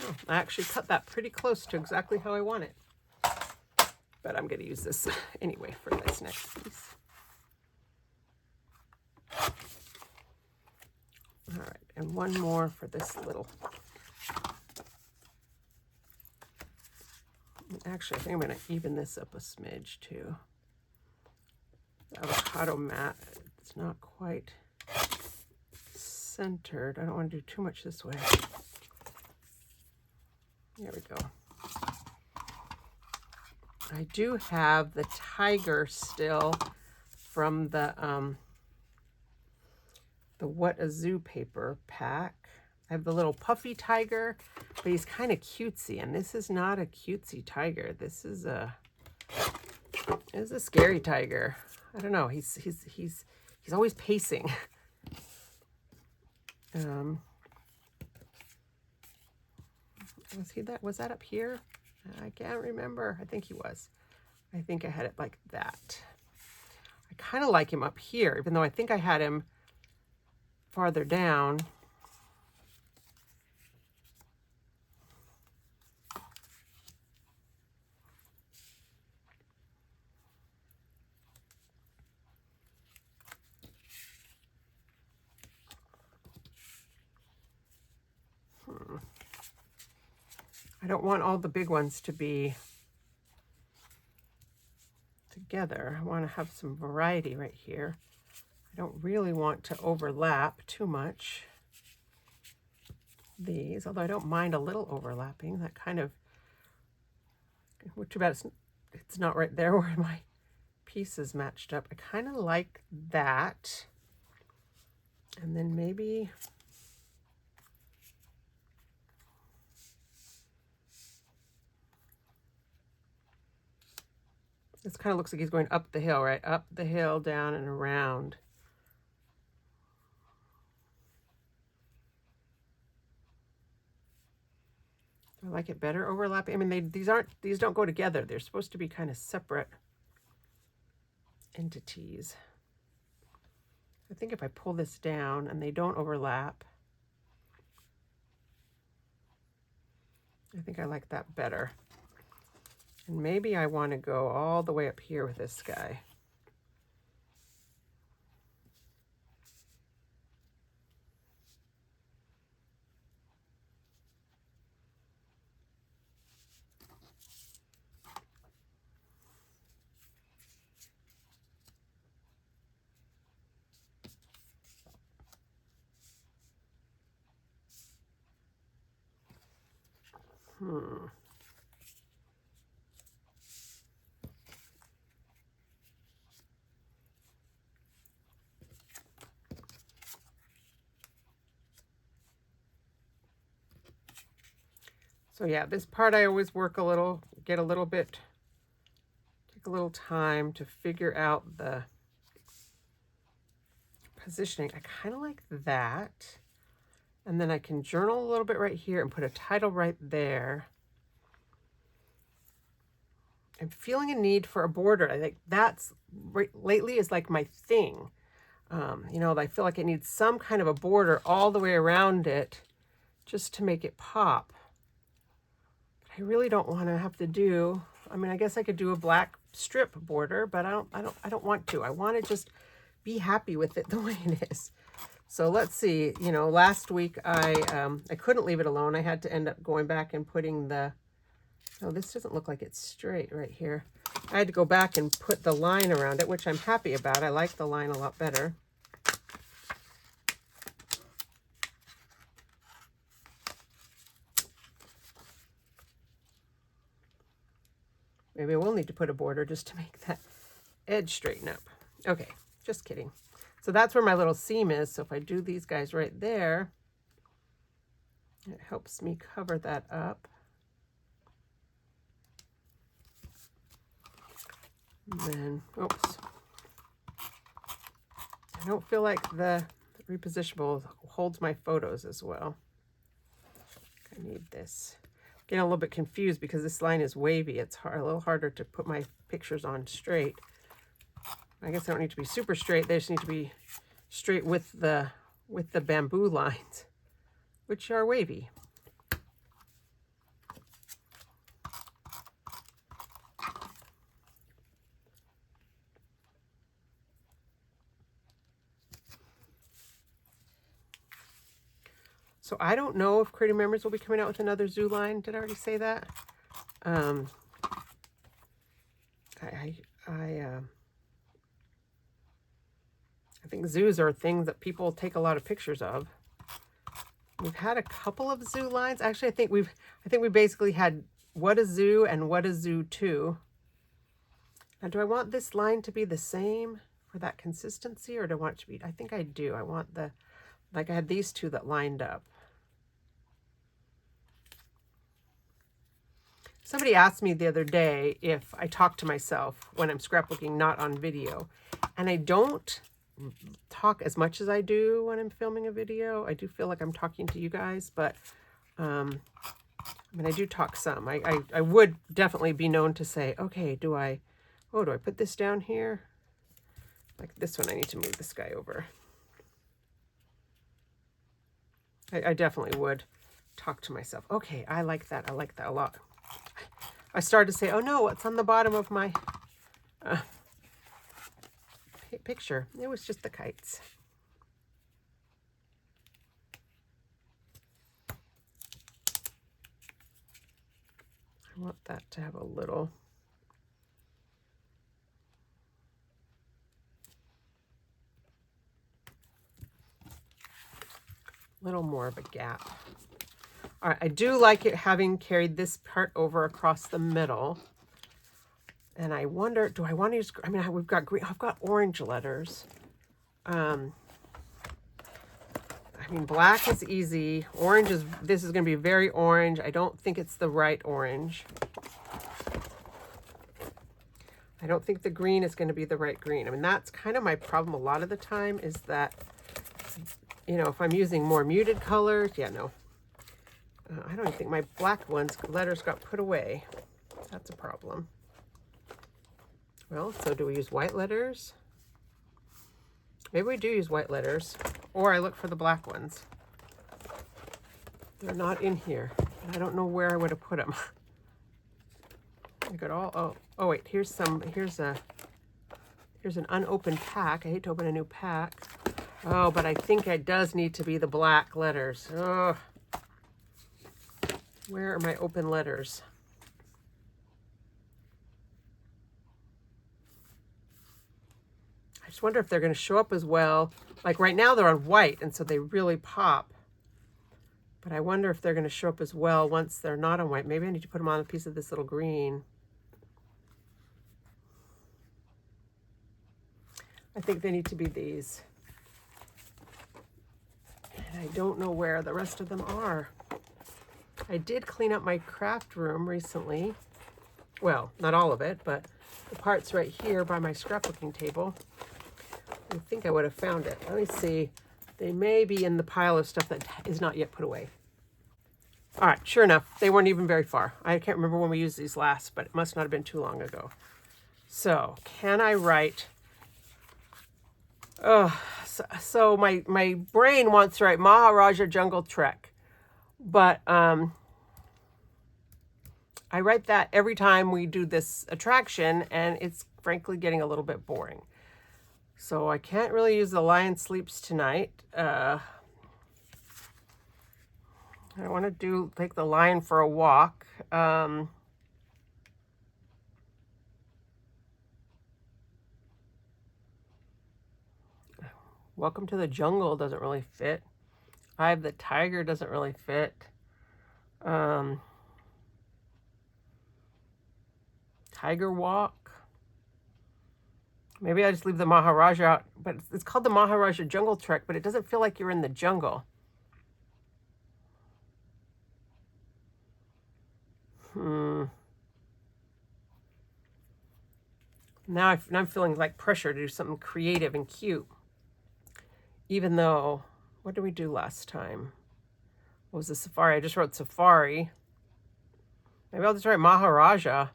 Oh, I actually cut that pretty close to exactly how I want it. But I'm going to use this anyway for this next piece. All right, and one more for this little. Actually, I think I'm going to even this up a smidge too. The avocado mat, it's not quite centered. I don't want to do too much this way. There we go. I do have the tiger still from the What a Zoo paper pack. I have the little puffy tiger, but he's kind of cutesy, and this is not a cutesy tiger. This is a scary tiger. I don't know. He's always pacing. Was that up here? I can't remember. I think he was. I think I had it like that. I kind of like him up here, even though I think I had him farther down. I don't want all the big ones to be together. I want to have some variety right here. I don't really want to overlap too much these, although I don't mind a little overlapping. That kind of, too bad it's not right there where my pieces matched up. I kind of like that. And then maybe this kind of looks like he's going up the hill, right? Up the hill, down and around. Do I like it better overlapping? I mean, these don't go together. They're supposed to be kind of separate entities. I think if I pull this down and they don't overlap, I think I like that better. And maybe I want to go all the way up here with this guy. So yeah, this part I always work a little, take a little time to figure out the positioning. I kind of like that. And then I can journal a little bit right here and put a title right there. I'm feeling a need for a border. I think that's lately is like my thing. You know, I feel like it needs some kind of a border all the way around it just to make it pop. I really don't want to have to do, I mean, I guess I could do a black strip border, but I don't want to. I want to just be happy with it the way it is. So let's see, you know, last week I couldn't leave it alone. I had to end up going back and putting the, oh, this doesn't look like it's straight right here. I had to go back and put the line around it, which I'm happy about. I like the line a lot better. Maybe I will need to put a border just to make that edge straighten up. Okay, just kidding. So that's where my little seam is. So if I do these guys right there, it helps me cover that up. And then, oops. I don't feel like the repositionable holds my photos as well. I need this. Getting a little bit confused because this line is wavy. It's a little harder to put my pictures on straight. I guess they don't need to be super straight. They just need to be straight with the bamboo lines, which are wavy. So I don't know if Creative Memories will be coming out with another zoo line. Did I already say that? I think zoos are things that people take a lot of pictures of. We've had a couple of zoo lines. Actually, I think we basically had What a Zoo and What a Zoo 2. Now, do I want this line to be the same for that consistency, or do I want it to be, I think I do. I want like I had these two that lined up. Somebody asked me the other day if I talk to myself when I'm scrapbooking, not on video. And I don't talk as much as I do when I'm filming a video. I do feel like I'm talking to you guys, but I mean, I do talk some. I would definitely be known to say, okay, do I put this down here? Like this one, I need to move this guy over. I definitely would talk to myself. Okay, I like that. I like that a lot. I started to say, oh no, what's on the bottom of my picture? It was just the kites. I want that to have a little more of a gap. All right, I do like it having carried this part over across the middle. And I wonder, do I want to use, I mean, we've got green, I've got orange letters. I mean, black is easy. Orange is, this is going to be very orange. I don't think it's the right orange. I don't think the green is going to be the right green. I mean, that's kind of my problem a lot of the time is that, you know, if I'm using more muted colors, yeah, no. I don't even think my black letters got put away. That's a problem. Well, so do we use white letters? Maybe we do use white letters, or I look for the black ones. They're not in here. I don't know where I would have put them. I got all, oh wait, here's an unopened pack. I hate to open a new pack. Oh, but I think it does need to be the black letters. Oh. Where are my open letters? I just wonder if they're going to show up as well. Like right now they're on white, and so they really pop. But I wonder if they're going to show up as well once they're not on white. Maybe I need to put them on a piece of this little green. I think they need to be these. And I don't know where the rest of them are. I did clean up my craft room recently. Well, not all of it, but the parts right here by my scrapbooking table. I think I would have found it. Let me see. They may be in the pile of stuff that is not yet put away. All right, sure enough, they weren't even very far. I can't remember when we used these last, but it must not have been too long ago. So, can I write... So my brain wants to write Maharajah Jungle Trek. But I write that every time we do this attraction, and it's frankly getting a little bit boring. So I can't really use The Lion Sleeps Tonight. I want to take the lion for a walk. Welcome to the Jungle doesn't really fit. Eye of the Tiger doesn't really fit. Tiger Walk. Maybe I just leave the Maharajah out, but it's called the Maharajah Jungle Trek, but it doesn't feel like you're in the jungle. Now I'm feeling like pressure to do something creative and cute. Even though, what did we do last time? What was the safari? I just wrote safari. Maybe I'll just write Maharaja.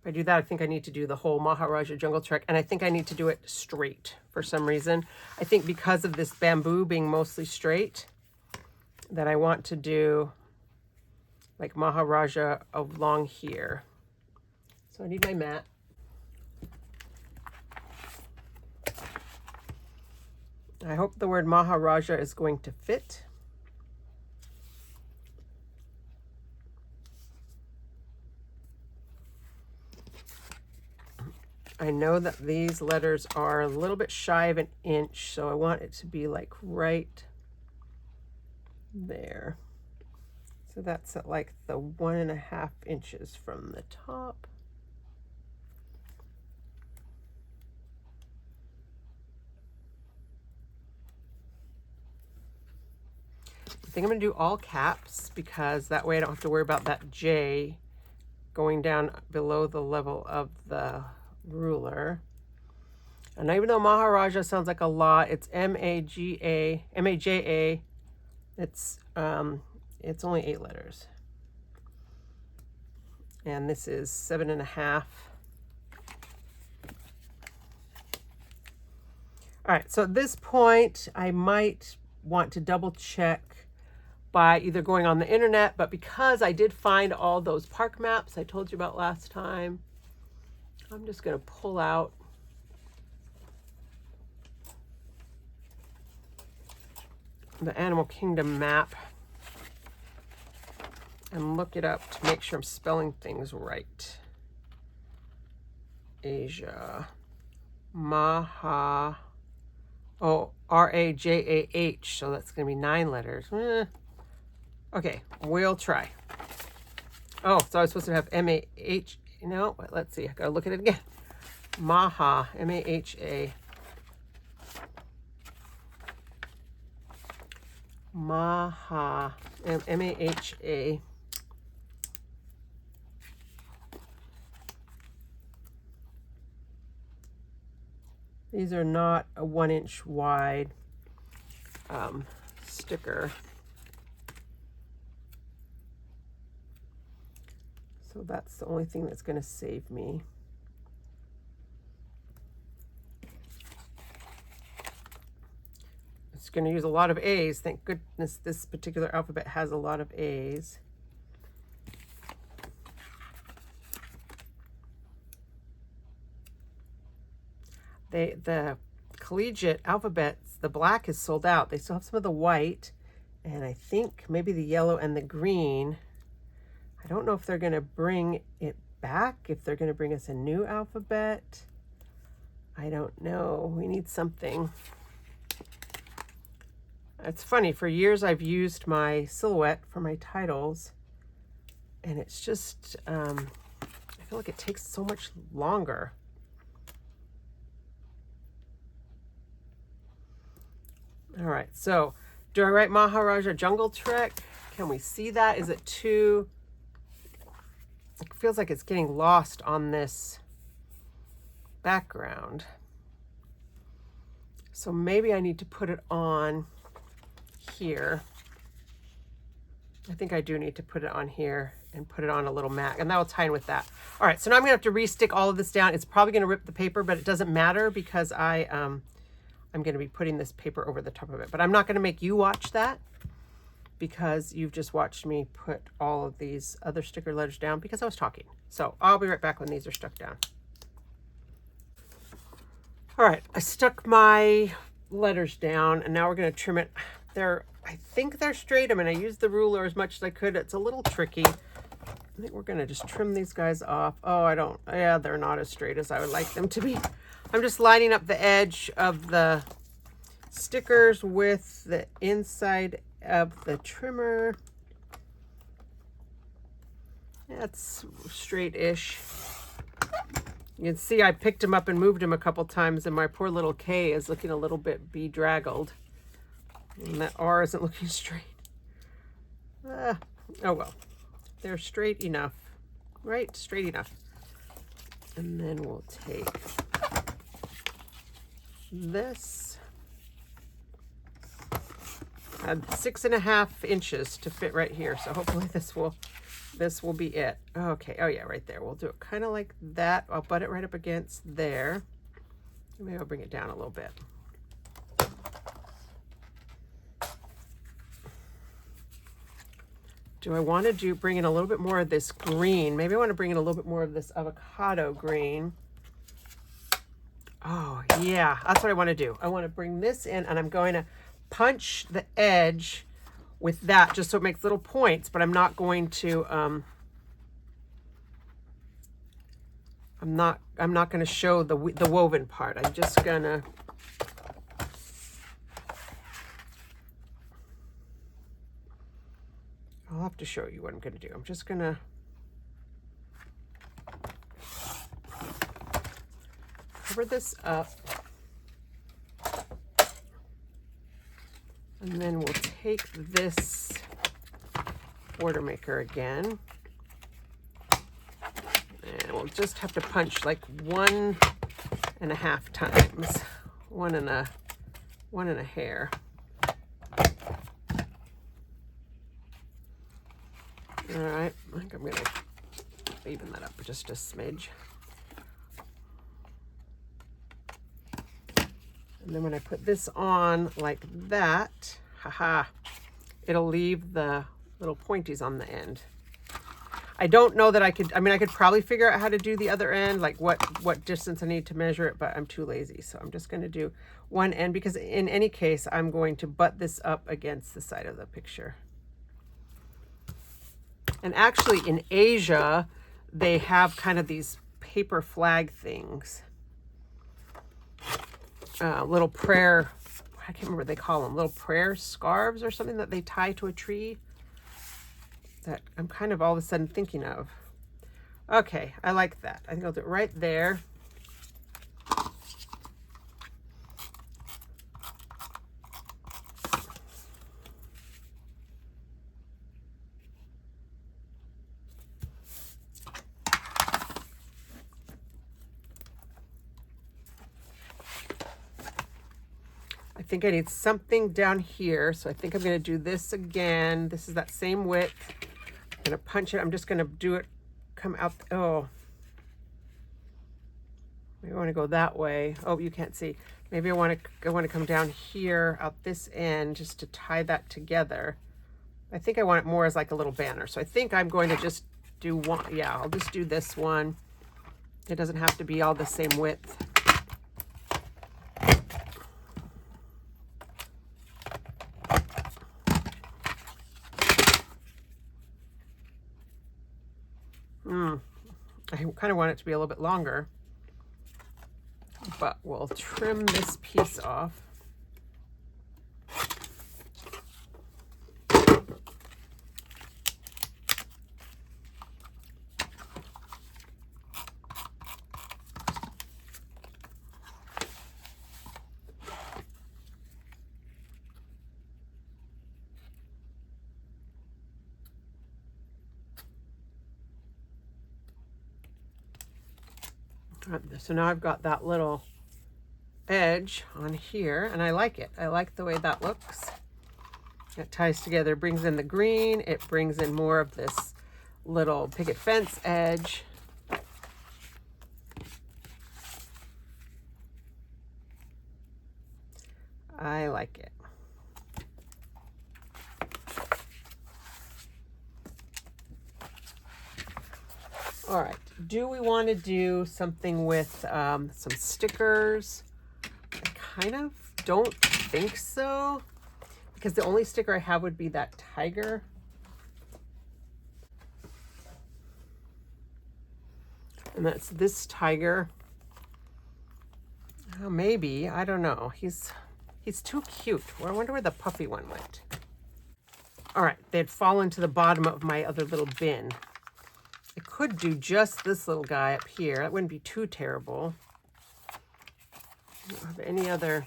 If I do that, I think I need to do the whole Maharaja Jungle Trek, and I think I need to do it straight for some reason. I think because of this bamboo being mostly straight, that I want to do like Maharaja along here. So I need my mat. I hope the word Maharaja is going to fit. I know that these letters are a little bit shy of an inch, so I want it to be like right there. So that's at like the 1.5 inches from the top. I think I'm going to do all caps because that way I don't have to worry about that J going down below the level of the ruler. And even though Maharaja sounds like a lot, it's M-A-J-A. It's only 8 letters. And this is 7.5. All right, so at this point, I might want to double check by either going on the internet, but because I did find all those park maps I told you about last time, I'm just going to pull out the Animal Kingdom map and look it up to make sure I'm spelling things right. Asia. Rajah. So that's going to be 9 letters. Okay, we'll try. Oh, so I was supposed to have M-A-H. No, let's see. I got to look at it again. Maha. M-A-H-A. Maha. M-A-H-A. These are not a 1-inch wide sticker. So that's the only thing that's going to save me. It's going to use a lot of A's. Thank goodness this particular alphabet has a lot of A's. The collegiate alphabets, the black is sold out. They still have some of the white, and I think maybe the yellow and the green. I don't know if they're going to bring it back, if they're going to bring us a new alphabet. I don't know. We need something. It's funny, for years I've used my silhouette for my titles, and it's just, I feel like it takes so much longer. All right, so do I write Maharaja Jungle Trek? Can we see that? Is it too... It feels like it's getting lost on this background. So maybe I need to put it on here. I think I do need to put it on here and put it on a little mat, and that will tie in with that. All right, so now I'm gonna have to re-stick all of this down. It's probably gonna rip the paper, but it doesn't matter because I'm gonna be putting this paper over the top of it. But I'm not gonna make you watch that because you've just watched me put all of these other sticker letters down because I was talking. So I'll be right back when these are stuck down. All right, I stuck my letters down and now we're gonna trim it. I think they're straight. I'm gonna use the ruler as much as I could. It's a little tricky. I think we're gonna just trim these guys off. Oh, yeah, they're not as straight as I would like them to be. I'm just lining up the edge of the stickers with the inside of the trimmer. That's straight-ish. You can see I picked him up and moved him a couple times, and my poor little K is looking a little bit bedraggled. And that R isn't looking straight. Oh well, they're straight enough, right? Straight enough. And then we'll take this. I had 6.5 inches to fit right here, so hopefully this will be it. Okay, oh yeah, right there. We'll do it kind of like that. I'll butt it right up against there. Maybe I'll bring it down a little bit. Do I want to bring in a little bit more of this green? Maybe I want to bring in a little bit more of this avocado green. Oh yeah, that's what I want to do. I want to bring this in, and I'm going to punch the edge with that just so it makes little points, but I'm not going to I'm not going to show the woven part. I'm just going to I'll have to show you what I'm going to do. I'm just going to cover this up, and then we'll take this border maker again, and we'll just have to punch like 1.5 times, one and a hair. All right, I think I'm going to even that up just a smidge. And then when I put this on like that, haha, it'll leave the little pointies on the end. I don't know that I could probably figure out how to do the other end, like what distance I need to measure it, but I'm too lazy. So I'm just going to do one end, because in any case, I'm going to butt this up against the side of the picture. And actually in Asia, they have kind of these paper flag things. Little prayer, I can't remember what they call them, little prayer scarves or something that they tie to a tree that I'm kind of all of a sudden thinking of. Okay, I like that. I think I'll do it right there. I think I need something down here, so I think I'm going to do this again. This is that same width. I'm going to punch it. I'm just going to do it, come out. Oh, maybe I want to go that way. Oh, you can't see. Maybe I want to come down here out this end just to tie that together. I think I want it more as like a little banner. So I think I'm going to just do one. Yeah, I'll just do this one. It doesn't have to be all the same width. I kind of want it to be a little bit longer, but we'll trim this piece off. So now I've got that little edge on here, and I like it. I like the way that looks. It ties together, brings in the green. It brings in more of this little picket fence edge. I like it. All right, do we want to do something with some stickers? I kind of don't think so, because the only sticker I have would be that tiger. And that's this tiger. Oh, maybe, I don't know. He's too cute. I wonder where the puffy one went. All right, they'd fallen to the bottom of my other little bin. I could do just this little guy up here. That wouldn't be too terrible. I don't have any other.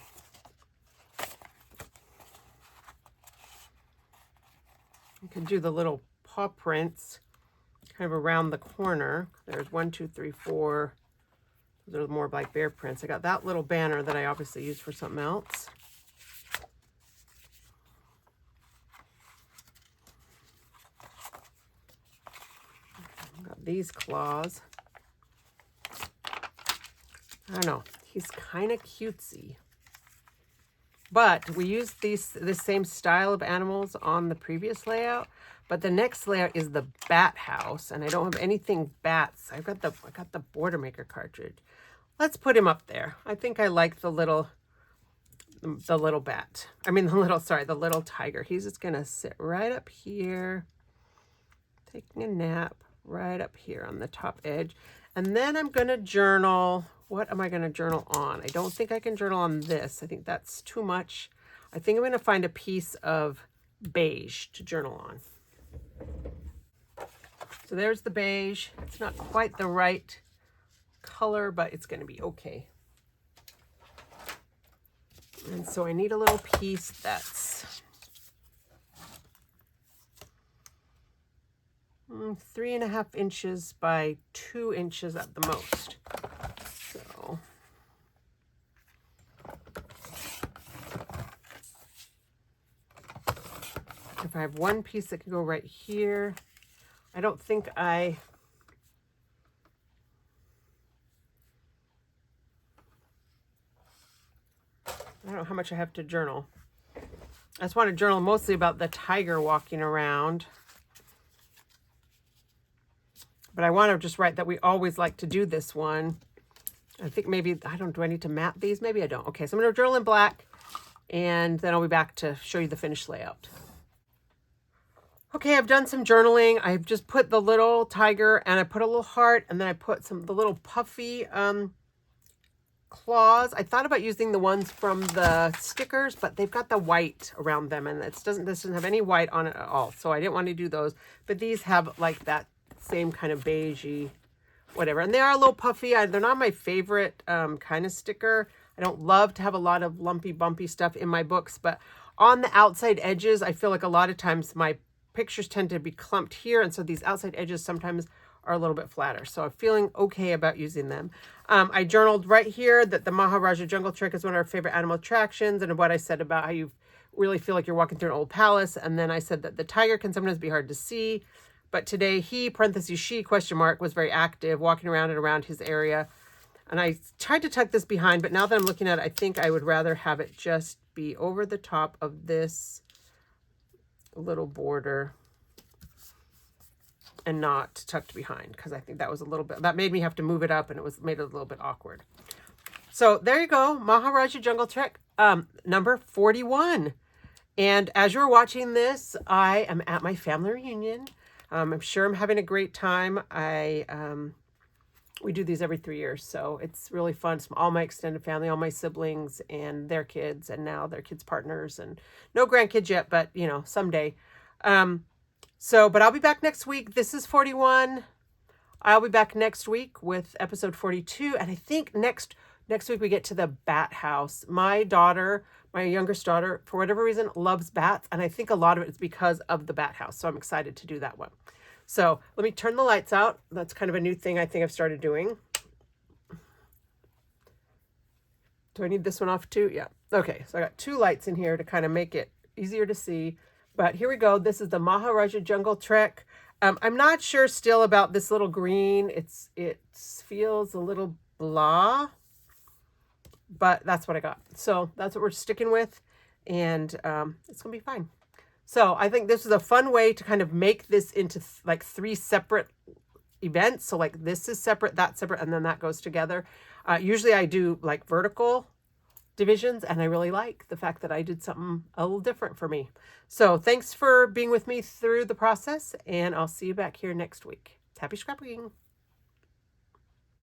I could do the little paw prints kind of around the corner. There's 1, 2, 3, 4. Those are more like bear prints. I got that little banner that I obviously used for something else. Got these claws. I don't know. He's kind of cutesy. But we used this same style of animals on the previous layout. But the next layout is the bat house, and I don't have anything bats. I got the Border Maker cartridge. Let's put him up there. I think I like the little bat. I mean the little tiger. He's just gonna sit right up here, taking a nap right up here on the top edge. And then I'm gonna journal. What am I gonna journal on? I don't think I can journal on this. I think that's too much. I think I'm gonna find a piece of beige to journal on. So there's the beige. It's not quite the right color, but it's going to be okay. And so I need a little piece that's 3.5 inches by 2 inches at the most. So if I have one piece that can go right here, I don't think I don't know how much I have to journal. I just want to journal mostly about the tiger walking around. But I want to just write that we always like to do this one. I think maybe, do I need to map these? Maybe I don't. Okay, so I'm going to journal in black, and then I'll be back to show you the finished layout. Okay, I've done some journaling. I've just put the little tiger, and I put a little heart, and then I put the little puffy claws. I thought about using the ones from the stickers, but they've got the white around them, and this doesn't have any white on it at all. So I didn't want to do those. But these have like that same kind of beigey, whatever. And they are a little puffy. They're not my favorite kind of sticker. I don't love to have a lot of lumpy, bumpy stuff in my books, but on the outside edges, I feel like a lot of times my pictures tend to be clumped here, and so these outside edges sometimes are a little bit flatter. So I'm feeling okay about using them. I journaled right here that the Maharajah Jungle Trek is one of our favorite animal attractions, and what I said about how you really feel like you're walking through an old palace. And then I said that the tiger can sometimes be hard to see, but today he, parentheses she, question mark, was very active, walking around and around his area. And I tried to tuck this behind, but now that I'm looking at it, I think I would rather have it just be over the top of this little border and not tucked behind, because I think that was a little bit, that made me have to move it up, and made it a little bit awkward. So there you go, Maharajah Jungle Trek number 41. And as you're watching this, I am at my family reunion. I'm sure I'm having a great time. We do these every 3 years, so it's really fun. It's all my extended family, all my siblings and their kids, and now their kids' partners, and no grandkids yet, but you know, someday. But I'll be back next week. This is 41. I'll be back next week with episode 42, and I think next week we get to the bat house. My youngest daughter, for whatever reason, loves bats, and I think a lot of it is because of the bat house, so I'm excited to do that one. So let me turn the lights out. That's kind of a new thing I think I've started doing. Do I need this one off too? Yeah. Okay, so I got 2 lights in here to kind of make it easier to see. But here we go. This is the Maharajah Jungle Trek. I'm not sure still about this little green. It feels a little blah, but that's what I got. So that's what we're sticking with, and it's going to be fine. So I think this is a fun way to kind of make this into like 3 separate events. So like this is separate, that's separate, and then that goes together. Usually I do like vertical divisions, and I really like the fact that I did something a little different for me. So thanks for being with me through the process, and I'll see you back here next week. Happy scrapbooking.